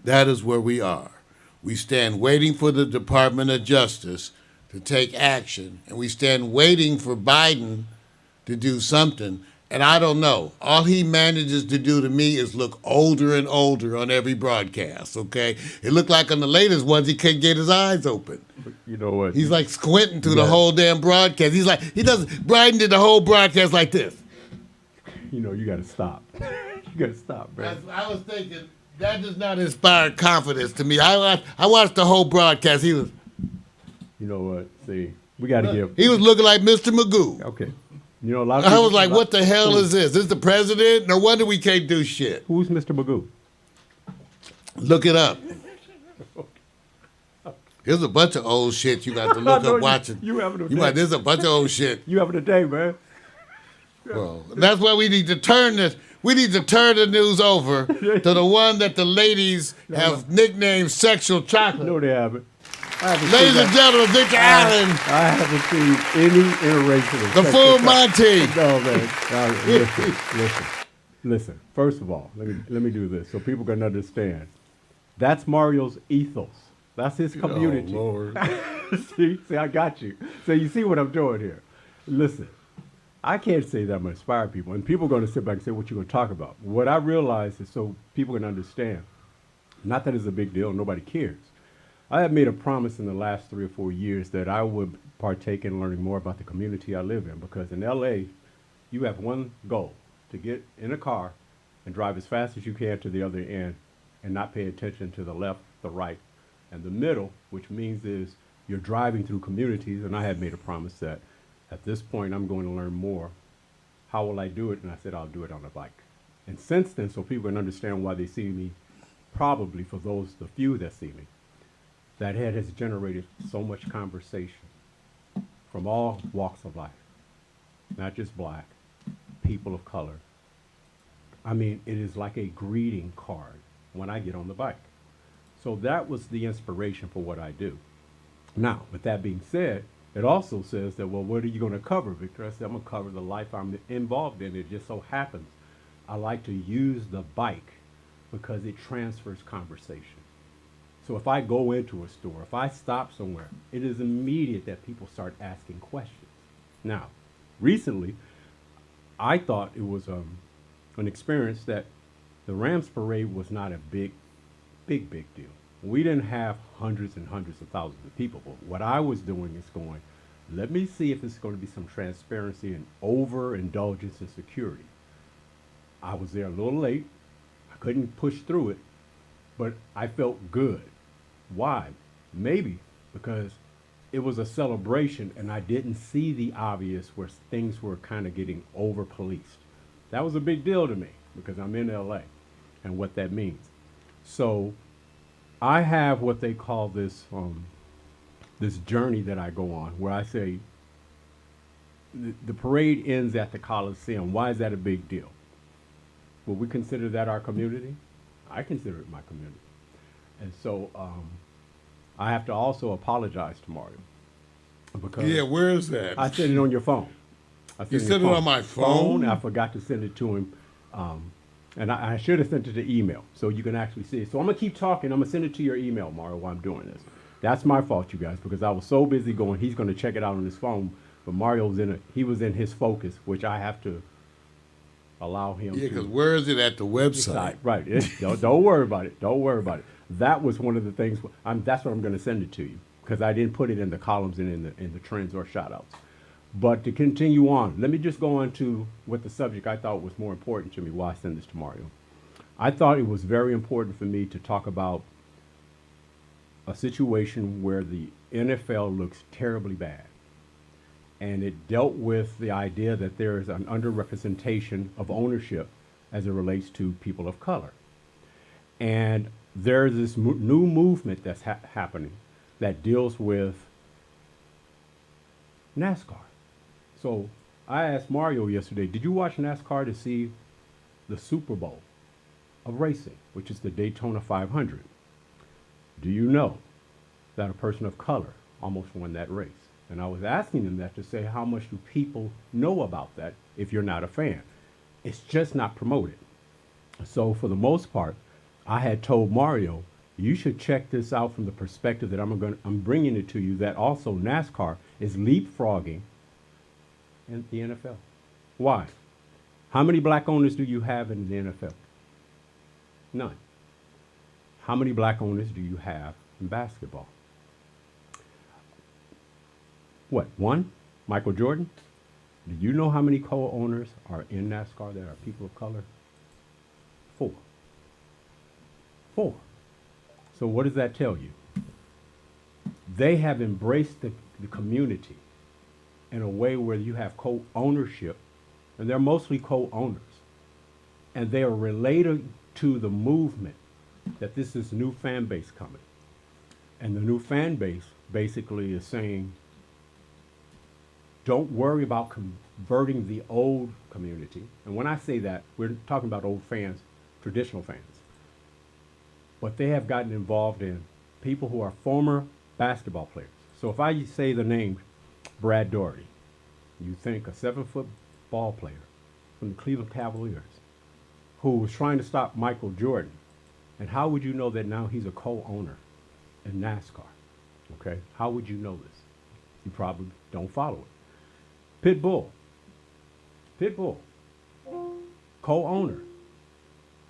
That is where we are. We stand waiting for the Department of Justice to take action, and we stand waiting for Biden to do something. And I don't know. All he manages to do to me is look older and older on every broadcast, okay? It looked like on the latest ones he can't get his eyes open. You know what? He's like squinting through the whole damn broadcast. Biden did the whole broadcast like this. You know, you gotta stop. You gotta stop, man. I was thinking, that does not inspire confidence to me. I watched the whole broadcast. He was what? See, we gotta give. He was looking like Mr. Magoo. Okay. You know, a lot of I people, was like, what the hell is this? This the president? No wonder we can't do shit. Who's Mr. Magoo? Look it up. There's a bunch of old shit you got to look up watching. You having a day. There's a bunch of old shit. You having a day, man. Well, that's why we need to turn this. We need to turn the news over to the one that the ladies have nicknamed Sexual Chocolate. No, they haven't. Ladies and gentlemen, Victor Allen, I haven't seen any iteration of the full Monty. No, man. Listen. First of all, let me do this so people can understand. That's Mario's ethos. That's his community. Oh, Lord. see, I got you. So you see what I'm doing here. Listen, I can't say that I'm going to inspire people, and people are going to sit back and say, what you going to talk about? What I realize is so people can understand. Not that it's a big deal. Nobody cares. I have made a promise in the last 3 or 4 years that I would partake in learning more about the community I live in, because in LA, you have one goal: to get in a car and drive as fast as you can to the other end and not pay attention to the left, the right, and the middle, which means is you're driving through communities. And I had made a promise that at this point I'm going to learn more. How will I do it? And I said, I'll do it on a bike. And since then, so people can understand why they see me, probably for the few that see me, that has generated so much conversation from all walks of life, not just black, people of color. I mean, it is like a greeting card when I get on the bike. So that was the inspiration for what I do. Now, with that being said, it also says that, well, what are you going to cover, Victor? I said, I'm going to cover the life I'm involved in. It just so happens I like to use the bike because it transfers conversation. So if I go into a store, if I stop somewhere, it is immediate that people start asking questions. Now, recently, I thought it was an experience that the Rams parade was not a big deal. We didn't have hundreds and hundreds of thousands of people. But what I was doing is going, let me see if there's going to be some transparency and overindulgence in security. I was there a little late. I couldn't push through it, but I felt good. Why? Maybe because it was a celebration and I didn't see the obvious where things were kind of getting over-policed. That was a big deal to me because I'm in LA and what that means. So I have what they call this this journey that I go on where I say the parade ends at the Coliseum. Why is that a big deal? Will we consider that our community? I consider it my community. And so I have to also apologize to Mario because Yeah, where is that? I sent it on your phone. I You sent sent it on my phone? I forgot to send it to him. And I should have sent it to email so you can actually see it. So I'm going to keep talking. I'm going to send it to your email, Mario, while I'm doing this. That's my fault, you guys, because I was so busy going, he's going to check it out on his phone. But Mario's he was in his focus, which I have to allow him Yeah, to. because where is it at the website? Right. Don't worry about it. Don't worry about it. That was one of the things. That's what I'm going to send it to you because I didn't put it in the columns and in the trends or shout outs. But to continue on, let me just go on to what the subject I thought was more important to me while I send this to Mario. I thought it was very important for me to talk about a situation where the NFL looks terribly bad. And it dealt with the idea that there is an underrepresentation of ownership as it relates to people of color. And there's this new movement that's happening that deals with NASCAR. So I asked Mario yesterday, did you watch NASCAR to see the Super Bowl of racing, which is the Daytona 500? Do you know that a person of color almost won that race? And I was asking them that to say, how much do people know about that if you're not a fan? It's just not promoted. So for the most part, I had told Mario, you should check this out from the perspective that I'm bringing it to you, that also NASCAR is leapfrogging in the NFL. Why? How many black owners do you have in the NFL? None. How many black owners do you have in basketball? What, one? Michael Jordan? Do you know how many co-owners are in NASCAR that are people of color? Four. So what does that tell you? They have embraced the community in a way where you have co-ownership, and they're mostly co-owners. And they are related to the movement that this is new fan base coming. And the new fan base basically is saying, don't worry about converting the old community. And when I say that, we're talking about old fans, traditional fans. But they have gotten involved in people who are former basketball players. So if I say the name Brad Daugherty, you think a 7-foot ball player from the Cleveland Cavaliers who was trying to stop Michael Jordan. And how would you know that now he's a co-owner in NASCAR? Okay, how would you know this? You probably don't follow it. Pitbull, co-owner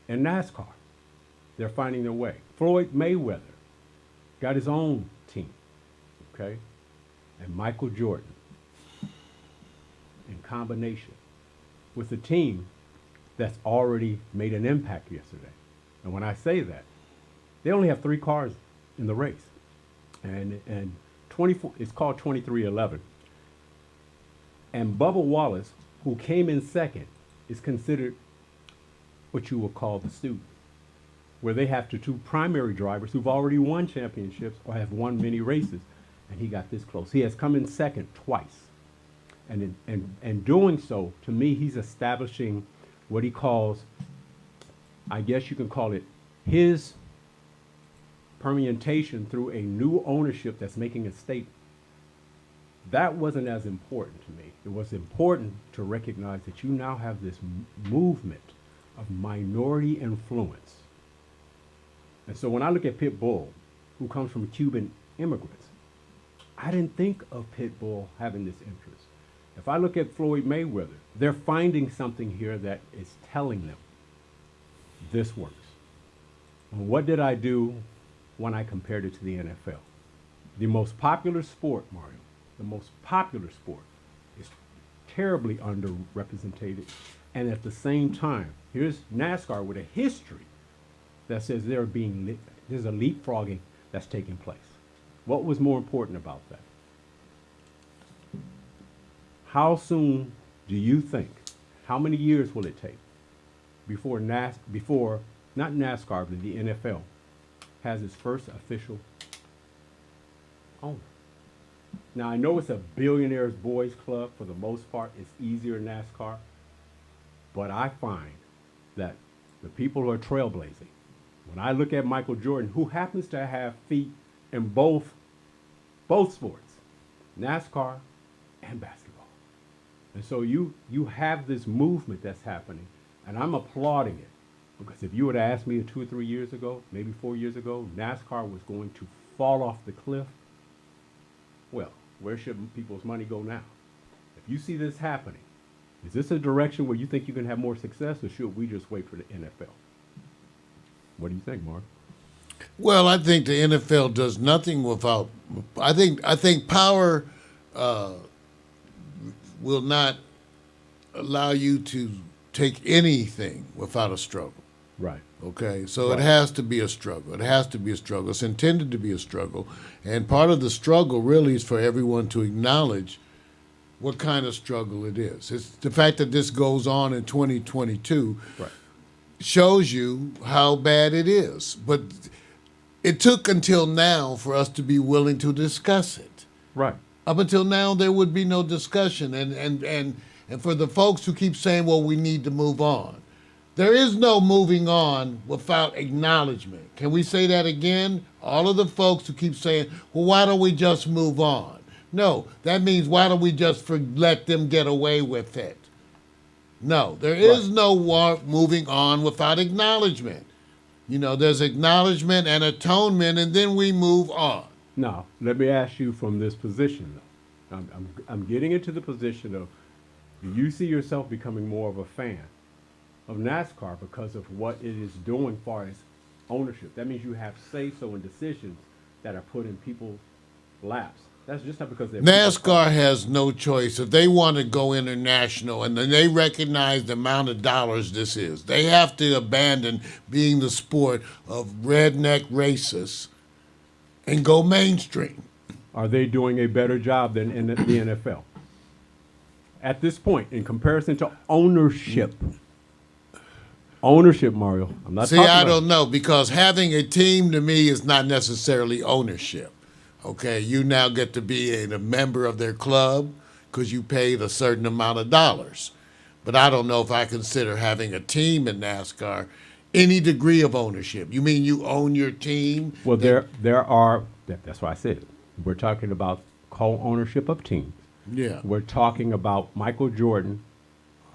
in NASCAR. They're finding their way. Floyd Mayweather got his own team, okay? And Michael Jordan, in combination with a team that's already made an impact yesterday. And when I say that, they only have 3 cars in the race. And 24, it's called 2311. And Bubba Wallace, who came in second, is considered what you would call the student, where they have 2 primary drivers who've already won championships or have won many races, and he got this close. He has come in second twice. And in doing so, to me, he's establishing what he calls, I guess you can call it, his permutation through a new ownership that's making a statement. That wasn't as important to me. It was important to recognize that you now have this movement of minority influence. And so when I look at Pitbull, who comes from Cuban immigrants, I didn't think of Pitbull having this interest. If I look at Floyd Mayweather, they're finding something here that is telling them this works. And what did I do when I compared it to the NFL? The most popular sport, Mario, the most popular sport is terribly underrepresented. And at the same time, here's NASCAR with a history that says there's a leapfrogging that's taking place. What was more important about that? How soon do you think, how many years will it take before not NASCAR, but the NFL has its first official owner? Now, I know it's a billionaires boys club. For the most part, it's easier in NASCAR. But I find that the people who are trailblazing When I look at Michael Jordan, who happens to have feet in both sports, NASCAR and basketball. And so you have this movement that's happening, and I'm applauding it. Because if you would have asked me 2 or 3 years ago, maybe 4 years ago, NASCAR was going to fall off the cliff, well, where should people's money go now? If you see this happening, is this a direction where you think you can have more success, or should we just wait for the NFL? What do you think, Mark? Well, I think the NFL does nothing without. I think power will not allow you to take anything without a struggle. Right. Okay, so Right. it has to be a struggle. It has to be a struggle. It's intended to be a struggle, and part of the struggle really is for everyone to acknowledge what kind of struggle it is. It's the fact that this goes on in 2022 Right. shows you how bad it is. But it took until now for us to be willing to discuss it. Right. Up until now, there would be no discussion, and for the folks who keep saying, "Well, we need to move on," there is no moving on without acknowledgement. Can we say that again? All of the folks who keep saying, "Well, why don't we just move on?" No, that means why don't we just let them get away with it? No, there is no moving on without acknowledgement. You know, there's acknowledgement and atonement, and then we move on. Now, let me ask you from this position, though. I'm getting into the position of, do you see yourself becoming more of a fan of NASCAR because of what it is doing as far as ownership? That means you have say-so in decisions that are put in people's laps. That's just not because they're NASCAR has no choice. If they want to go international and then they recognize the amount of dollars this is, they have to abandon being the sport of redneck racists and go mainstream. Are they doing a better job than in the NFL? At this point, in comparison to ownership. Ownership, Mario. I'm not See, talking I about don't know, because having a team to me is not necessarily ownership. Okay, you now get to be a member of their club because you paid a certain amount of dollars. But I don't know if I consider having a team in NASCAR any degree of ownership. You mean you own your team? Well, that's why I said, we're talking about co-ownership of teams. Yeah. We're talking about Michael Jordan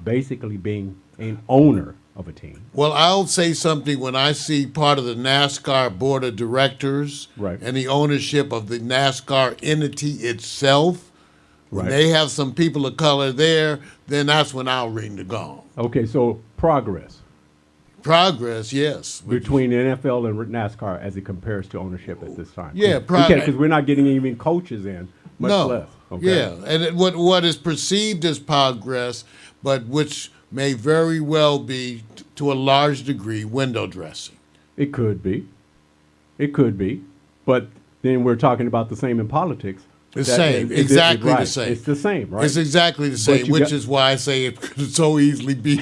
basically being an owner of a team. Well, I'll say something when I see part of the NASCAR board of directors Right. and the ownership of the NASCAR entity itself. When Right. they have some people of color there, then that's when I'll ring the gong. Okay, so progress Progress, yes. between the NFL and NASCAR as it compares to ownership at this time. Yeah, because we're not getting even coaches in, much less. Okay? Yeah, and what is perceived as progress, but which may very well be, to a large degree, window dressing. It could be. It could be. But then we're talking about the same in politics. The same, exactly the same. It's the same, right? It's exactly the same, you which got- is why I say it could so easily be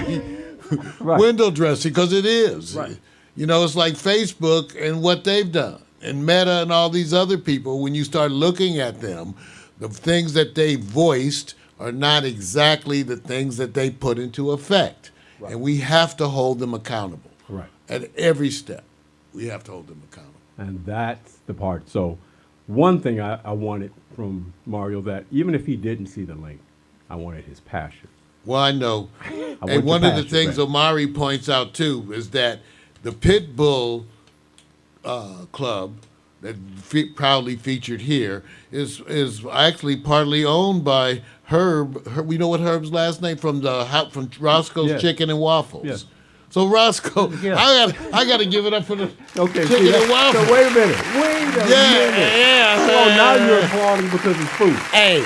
Right. window dressing, because it is. Right. You know, it's like Facebook and what they've done, and Meta and all these other people. When you start looking at them, the things that they voiced are not exactly the things that they put into effect. Right. And we have to hold them accountable. Right. At every step, we have to hold them accountable. And that's the part. So one thing I wanted from Mario, that even if he didn't see the link, I wanted his passion. Well, I know. want And one your of the passion, things Brad. Omari points out, too, is that the Pit Bull Club that proudly featured here is actually partly owned by Herb. We know what Herb's last name from Roscoe's Yes. Chicken and Waffles. Yes. So Roscoe, Yeah. I got to give it up for the Okay, chicken and waffles. so wait a minute. Wait a minute. yeah. Oh, now you're applauding because it's food. Hey,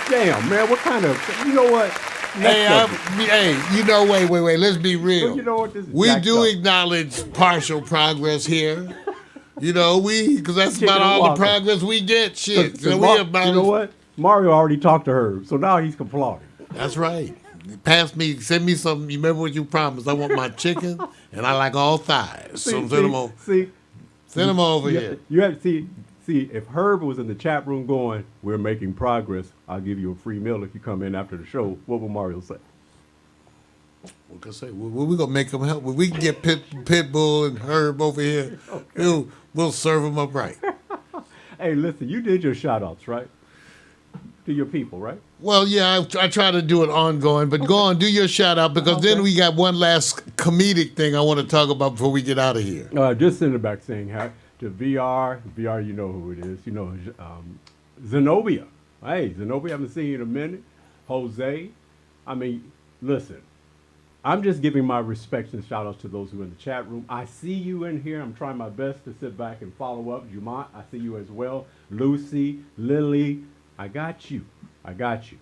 Damn, man, what kind of, you know what? you know, wait. Let's be real. You know what, this is We jacked do up. acknowledge partial progress here. You know, because that's Chicken about and all the waffles. progress we get. Shit. 'Cause So we Mar- about you know what? Mario already talked to her, so now he's applauding. That's right. Send me some. You remember what you promised? I want my chicken, and I like all thighs. So send them over. See, Send them over you, here. you have to see, if Herb was in the chat room going, "We're making progress. I'll give you a free meal if you come in after the show." What would Mario say? What can I say? We gonna make them help. When we can get Pitbull and Herb over here, we'll serve them up right. Hey, listen, you did your shout outs, right? To your people, right? Well, yeah, I try to do it ongoing, but go on, do your shout out because then we got one last comedic thing I want to talk about before we get out of here. Just send it back saying hi to VR. VR, you know who it is. You know, Zenobia. Hey, Zenobia, I haven't seen you in a minute. Jose. I mean, listen, I'm just giving my respects and shout outs to those who are in the chat room. I see you in here. I'm trying my best to sit back and follow up. Jumont, I see you as well. Lucy, Lily, I got you. I got you.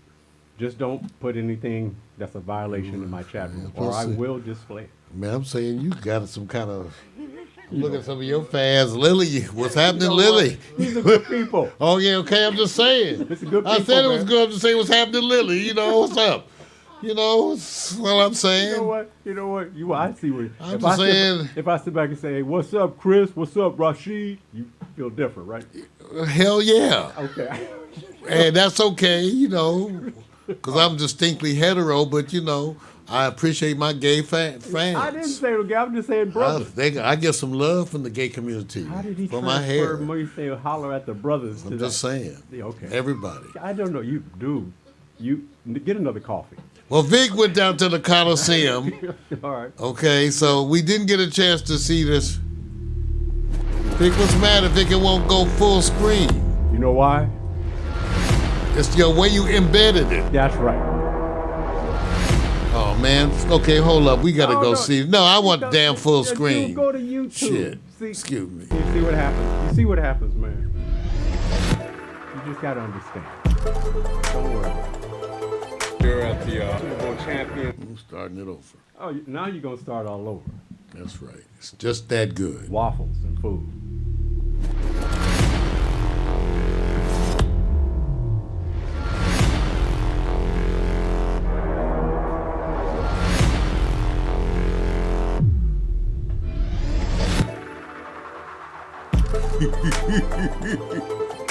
Just don't put anything that's a violation in my chat room, or I will display it. Man, I'm saying you got some kind of. Look at some of your fans, Lily. What's happening, Lily? These are good people. Oh yeah, okay. I'm just saying. It's a good people, I said it was man. good. I'm just saying what's happening, Lily. You know what's up? You know, that's what I'm saying. You know what? You know what? I see what. I'm just saying. If I sit back and say, hey, "What's up, Chris? What's up, Rashid?" You feel different, right? Hell yeah. Okay. And that's okay, you know, because I'm distinctly hetero, but, you know, I appreciate my gay fans. I didn't say gay. I'm just saying brothers. I get some love from the gay community How did he for my hair. me say holler at the brothers? I'm just saying. Yeah, okay. Everybody. I don't know. You, dude. You get another coffee. Well, Vic went down to the Coliseum. All right. Okay, so we didn't get a chance to see this. Vic, what's the matter? Vic, it won't go full screen. You know why? It's the way you embedded it. That's right. Oh, man. Okay, hold up. We got to Oh, go no. see. No, I want damn full Just screen. Go to YouTube. Shit. See, Excuse me. You see what happens. You see what happens, man. You just got to understand. Don't worry. You're at the Super Bowl champion. I'm starting it over. Oh, now you're going to start all over. That's right. It's just that good. Waffles and food.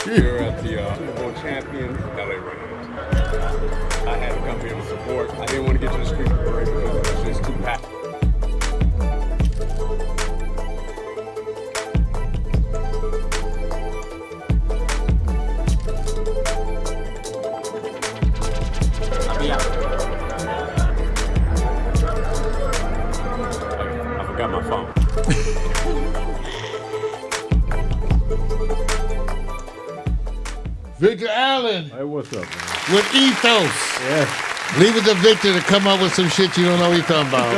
You're at the Super Bowl champion, LA Rams. I had to come here to support. I didn't want to get to the street parade because it was just too packed. I'll be out. I forgot my phone. Victor Allen Hey, what's up, man? with Ethos. Yeah. Leave it to Victor to come up with some shit you don't know what he's talking about.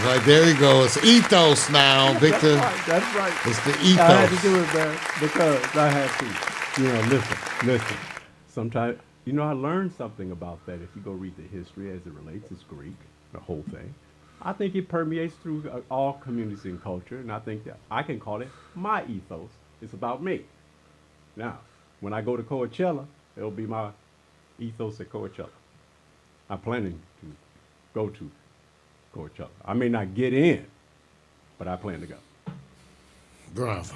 Like, there he goes. Ethos now, Victor. That's right. It's the I had to ethos. do it, man, because I had to. You know, listen. Sometimes, you know, I learned something about that. If you go read the history as it relates, it's Greek, the whole thing. I think it permeates through all communities and culture, and I think that I can call it my ethos. It's about me. Now, when I go to Coachella, it'll be my ethos at Coachella. I'm planning to go to Coachella. I may not get in, but I plan to go. Bravo.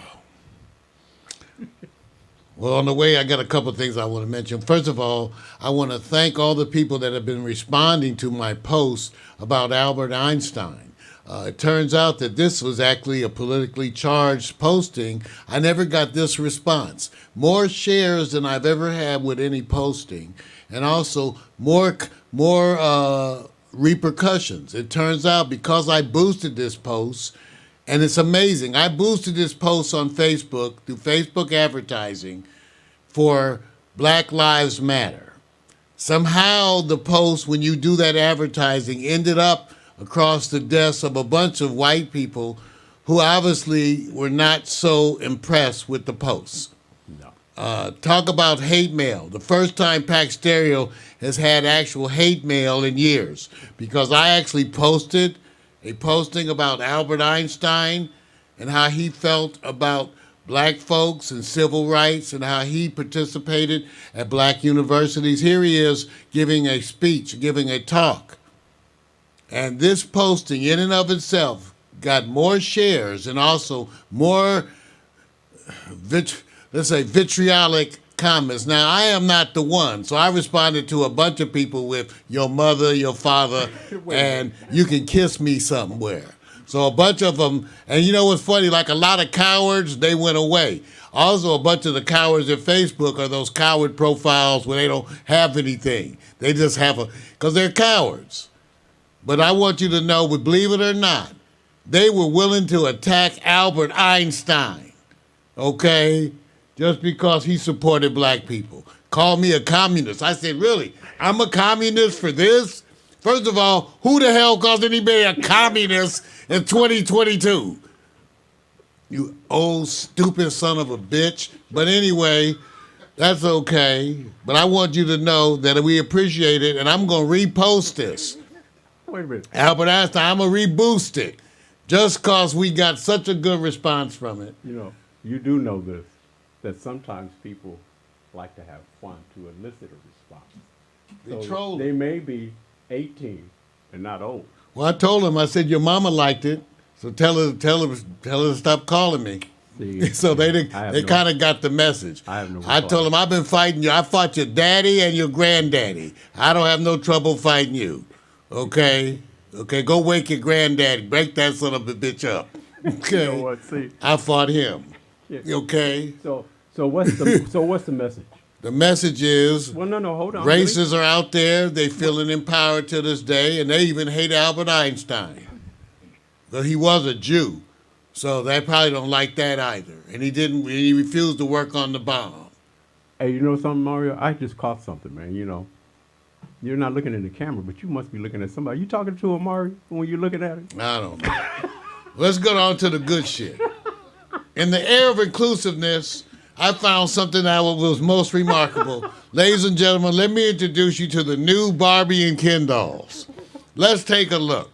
Well, on the way, I got a couple of things I want to mention. First of all, I want to thank all the people that have been responding to my post about Albert Einstein. It turns out that this was actually a politically charged posting. I never got this response. More shares than I've ever had with any posting, and also more repercussions. It turns out because I boosted this post, and it's amazing. I boosted this post on Facebook through Facebook advertising for Black Lives Matter. Somehow the post, when you do that advertising, ended up across the desks of a bunch of white people who obviously were not so impressed with the post. No. Talk about hate mail. The first time Pax Stereo has had actual hate mail in years, because I actually posted a posting about Albert Einstein and how he felt about black folks and civil rights and how he participated at black universities. Here he is giving a speech, giving a talk. And this posting in and of itself got more shares and also more, let's say, vitriolic comments. Now, I am not the one, so I responded to a bunch of people with your mother, your father, and you can kiss me somewhere. So a bunch of them, and you know what's funny? Like a lot of cowards, they went away. Also, a bunch of the cowards at Facebook are those coward profiles where they don't have anything. They just have because they're cowards. But I want you to know, but believe it or not, they were willing to attack Albert Einstein, okay, just because he supported black people. Called me a communist. I said, really? I'm a communist for this? First of all, who the hell calls anybody a communist in 2022? You old, stupid son of a bitch. But anyway, that's okay. But I want you to know that we appreciate it, and I'm going to repost this. Wait a minute. Albert Einstein, I'm going to reboost it just because we got such a good response from it. You know, you do know this, that sometimes people like to have fun to elicit a response. They troll. They may be 18 and not old. Well, I told him, I said, your mama liked it, so tell her to stop calling me. See, So they no- kind of got the message. I have no I reply. told him, I've been fighting you. I fought your daddy and your granddaddy. I don't have no trouble fighting you. Okay? Okay, go wake your granddaddy. Break that son of a bitch up. Okay? You know what? See, I fought him. Yeah. Okay? so what's the message? The message is Well, no, hold on. racists are out there. They feeling empowered to this day, and they even hate Albert Einstein. But he was a Jew, so they probably don't like that either. And he refused to work on the bomb. Hey, you know something, Mario? I just caught something, man. You know, you're not looking at the camera, but you must be looking at somebody. You talking to him, Mario, when you're looking at him? I don't know. Let's go on to the good shit. In the era of inclusiveness, I found something that was most remarkable. Ladies and gentlemen, let me introduce you to the new Barbie and Ken dolls. Let's take a look.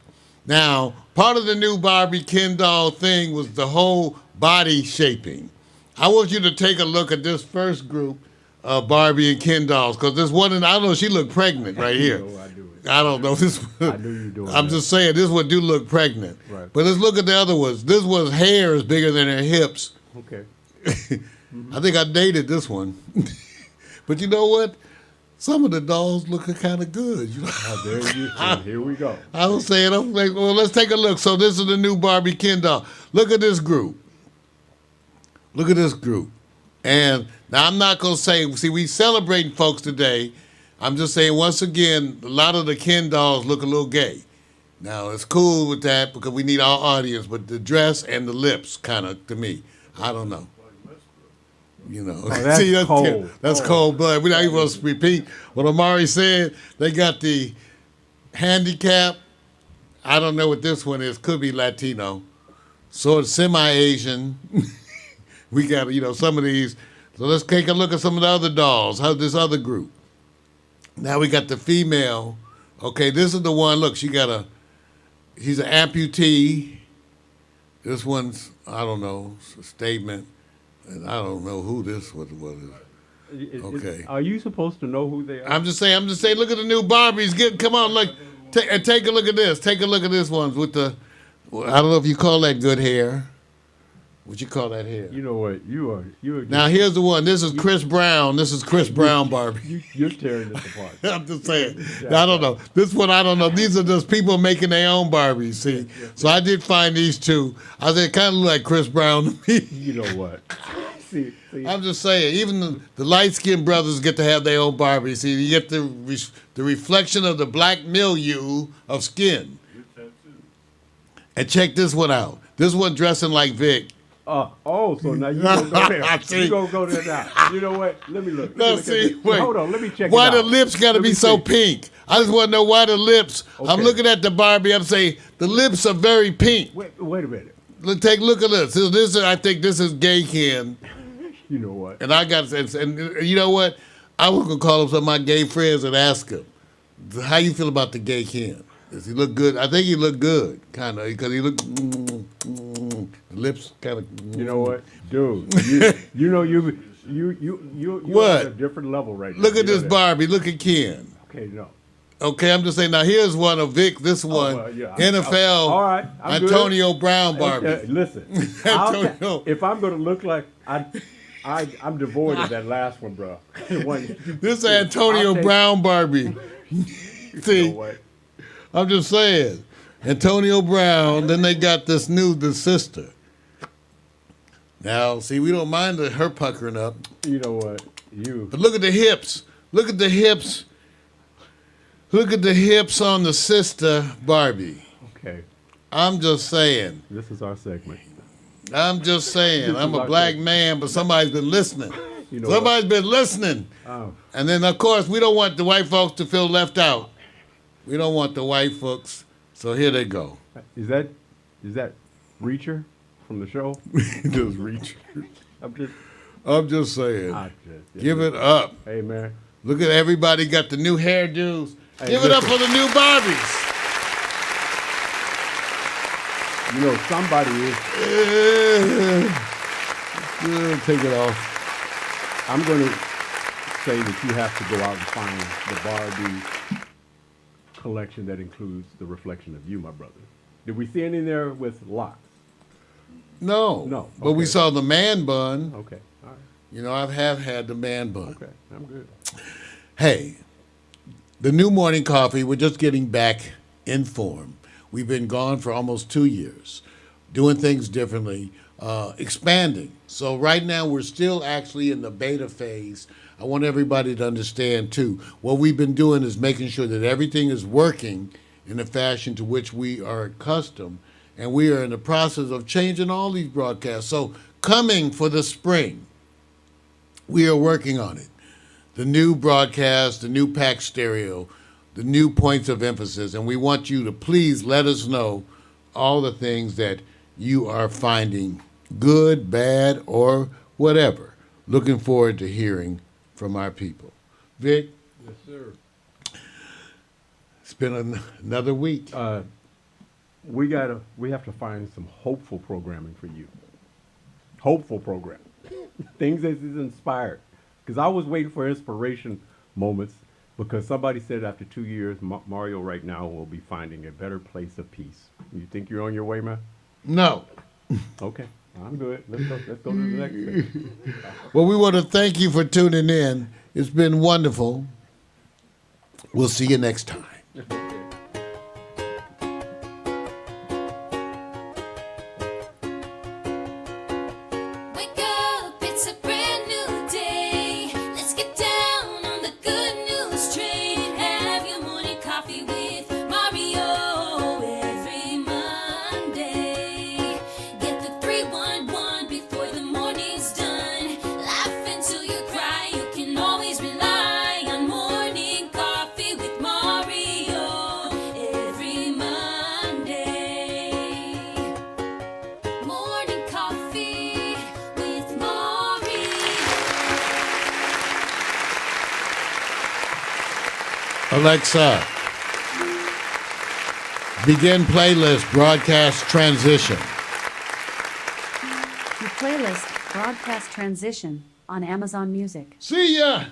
Now, part of the new Barbie Ken doll thing was the whole body shaping. I want you to take a look at this first group of Barbie and Ken dolls, because this one, and I don't know, she looked pregnant right here. You know I do it. I don't know. This. I knew you were doing I'm that. just saying, this one do look pregnant. Right. But let's look at the other ones. This one's hair is bigger than her hips. Okay. I think I dated this one. But you know what? Some of the dolls look kind of good. You know? Oh, there you go. Here we go. I was saying, I'm like, well, let's take a look. So this is the new Barbie Ken doll. Look at this group. Look at this group. And now I'm not going to say, see, we celebrating folks today. I'm just saying, once again, a lot of the Ken dolls look a little gay. Now, it's cool with that because we need our audience, but the dress and the lips kind of, to me, I don't know. You know, that's see, cold. That's cold blood. We're not even going to repeat what Amari said. They got the handicap. I don't know what this one is. Could be Latino. So it's semi-Asian. We got, some of these. So let's take a look at some of the other dolls. How's this other group? Now we got the female. Okay, this is the one. Look, she's an amputee. This one's, I don't know, a statement. And I don't know who this was. Okay. Are you supposed to know who they are? I'm just saying, look at the new Barbies. Come on, look. Take a look at this. Take a look at this one with the, I don't know if you call that good hair. What you call that hair? You know what? You're Now, here's the one. This is Chris Brown. This is Chris Brown Barbie. you're tearing this apart. I'm just saying. Now, I don't know. This one, I don't know. These are just people making their own Barbies, see? So I did find these two. I said, kind of look like Chris Brown to me. You know what? See, I'm just saying, even the light-skinned brothers get to have their own Barbie. See, you get the reflection of the black milieu of skin. And check this one out. This one dressing like Vic. So now you gonna go there. See? You gonna go there now. You know what? Let me look. No, Let me look at see, this. wait. Hold on. Let me check Why it out. the lips got to Let be me so see. pink? I just want to know why the lips. I'm Okay. looking at the Barbie. I'm saying the lips are very pink. Wait a minute. Take a look at this. I think this is gay Ken. You know what? And I got, and you know what? I was gonna call up some of my gay friends and ask him, how you feel about the gay Ken? Does he look good? I think he looked good, kind of, because he looked, the lips kind of. You know what, dude? You're What? on a different level right now. Look at You know this that. Barbie. Look at Ken. Okay, no. Okay, I'm just saying. Now here's one of Vic. This one, well, yeah, NFL. all right, I'm good. Antonio Brown Barbie. Okay, listen, Antonio. if I'm going to look like I'm devoid of that last one, bro. This is Antonio I'll take- Brown Barbie. See, You know what? I'm just saying. Antonio Brown, then they got the sister. Now, see, we don't mind her puckering up. You know what? But look at the hips. Look at the hips. Look at the hips on the sister Barbie. Okay, I'm just saying. this is our segment. I'm just saying. I'm a black man, but somebody's been listening. You know Somebody's been listening. Oh. And then, of course, we don't want the white folks to feel left out. We don't want the white folks. So here they go. Is that Reacher from the show? Just reach. I'm just saying. yeah. Give it up. Hey man, Look at everybody got the new hairdos. Hey, Give it up for listen. the new Barbies. you know somebody is. Take it off. I'm going to say that you have to go out and find the Barbie collection that includes the reflection of you, my brother. Did we see any there with locks? No. No, But we okay. saw the man bun. Okay, all right, You know, I have had the man bun. okay, I'm good. Hey, the new morning coffee, we're just getting back in form. We've been gone for almost 2 years, doing things differently, expanding. So right now we're still actually in the beta phase. I want everybody to understand too, what we've been doing is making sure that everything is working in a fashion to which we are accustomed. And we are in the process of changing all these broadcasts. So coming for the spring, we are working on it. The new broadcast, the new Pax Stereo, the new points of emphasis, and we want you to please let us know all the things that you are finding good, bad, or whatever. Looking forward to hearing from our people. Vic, Yes, sir. it's been another week. We have to find some hopeful programming for you. Hopeful programming. Things that is inspired. Because I was waiting for inspiration moments because somebody said after 2 years, Mario right now will be finding a better place of peace. You think you're on your way, man? No. Okay, I'm good. Let's go to the next thing. Well, we want to thank you for tuning in. It's been wonderful. We'll see you next time. Wake up, it's a brand new day. Let's get down on the good news train. Have your morning coffee with Mario every Monday. Get the 311 before the morning's done. Laugh until you cry. You can always rely on morning coffee with Mario every Monday. Morning coffee with Mario. Alexa, begin playlist broadcast transition. To playlist Broadcast Transition on Amazon Music. See ya!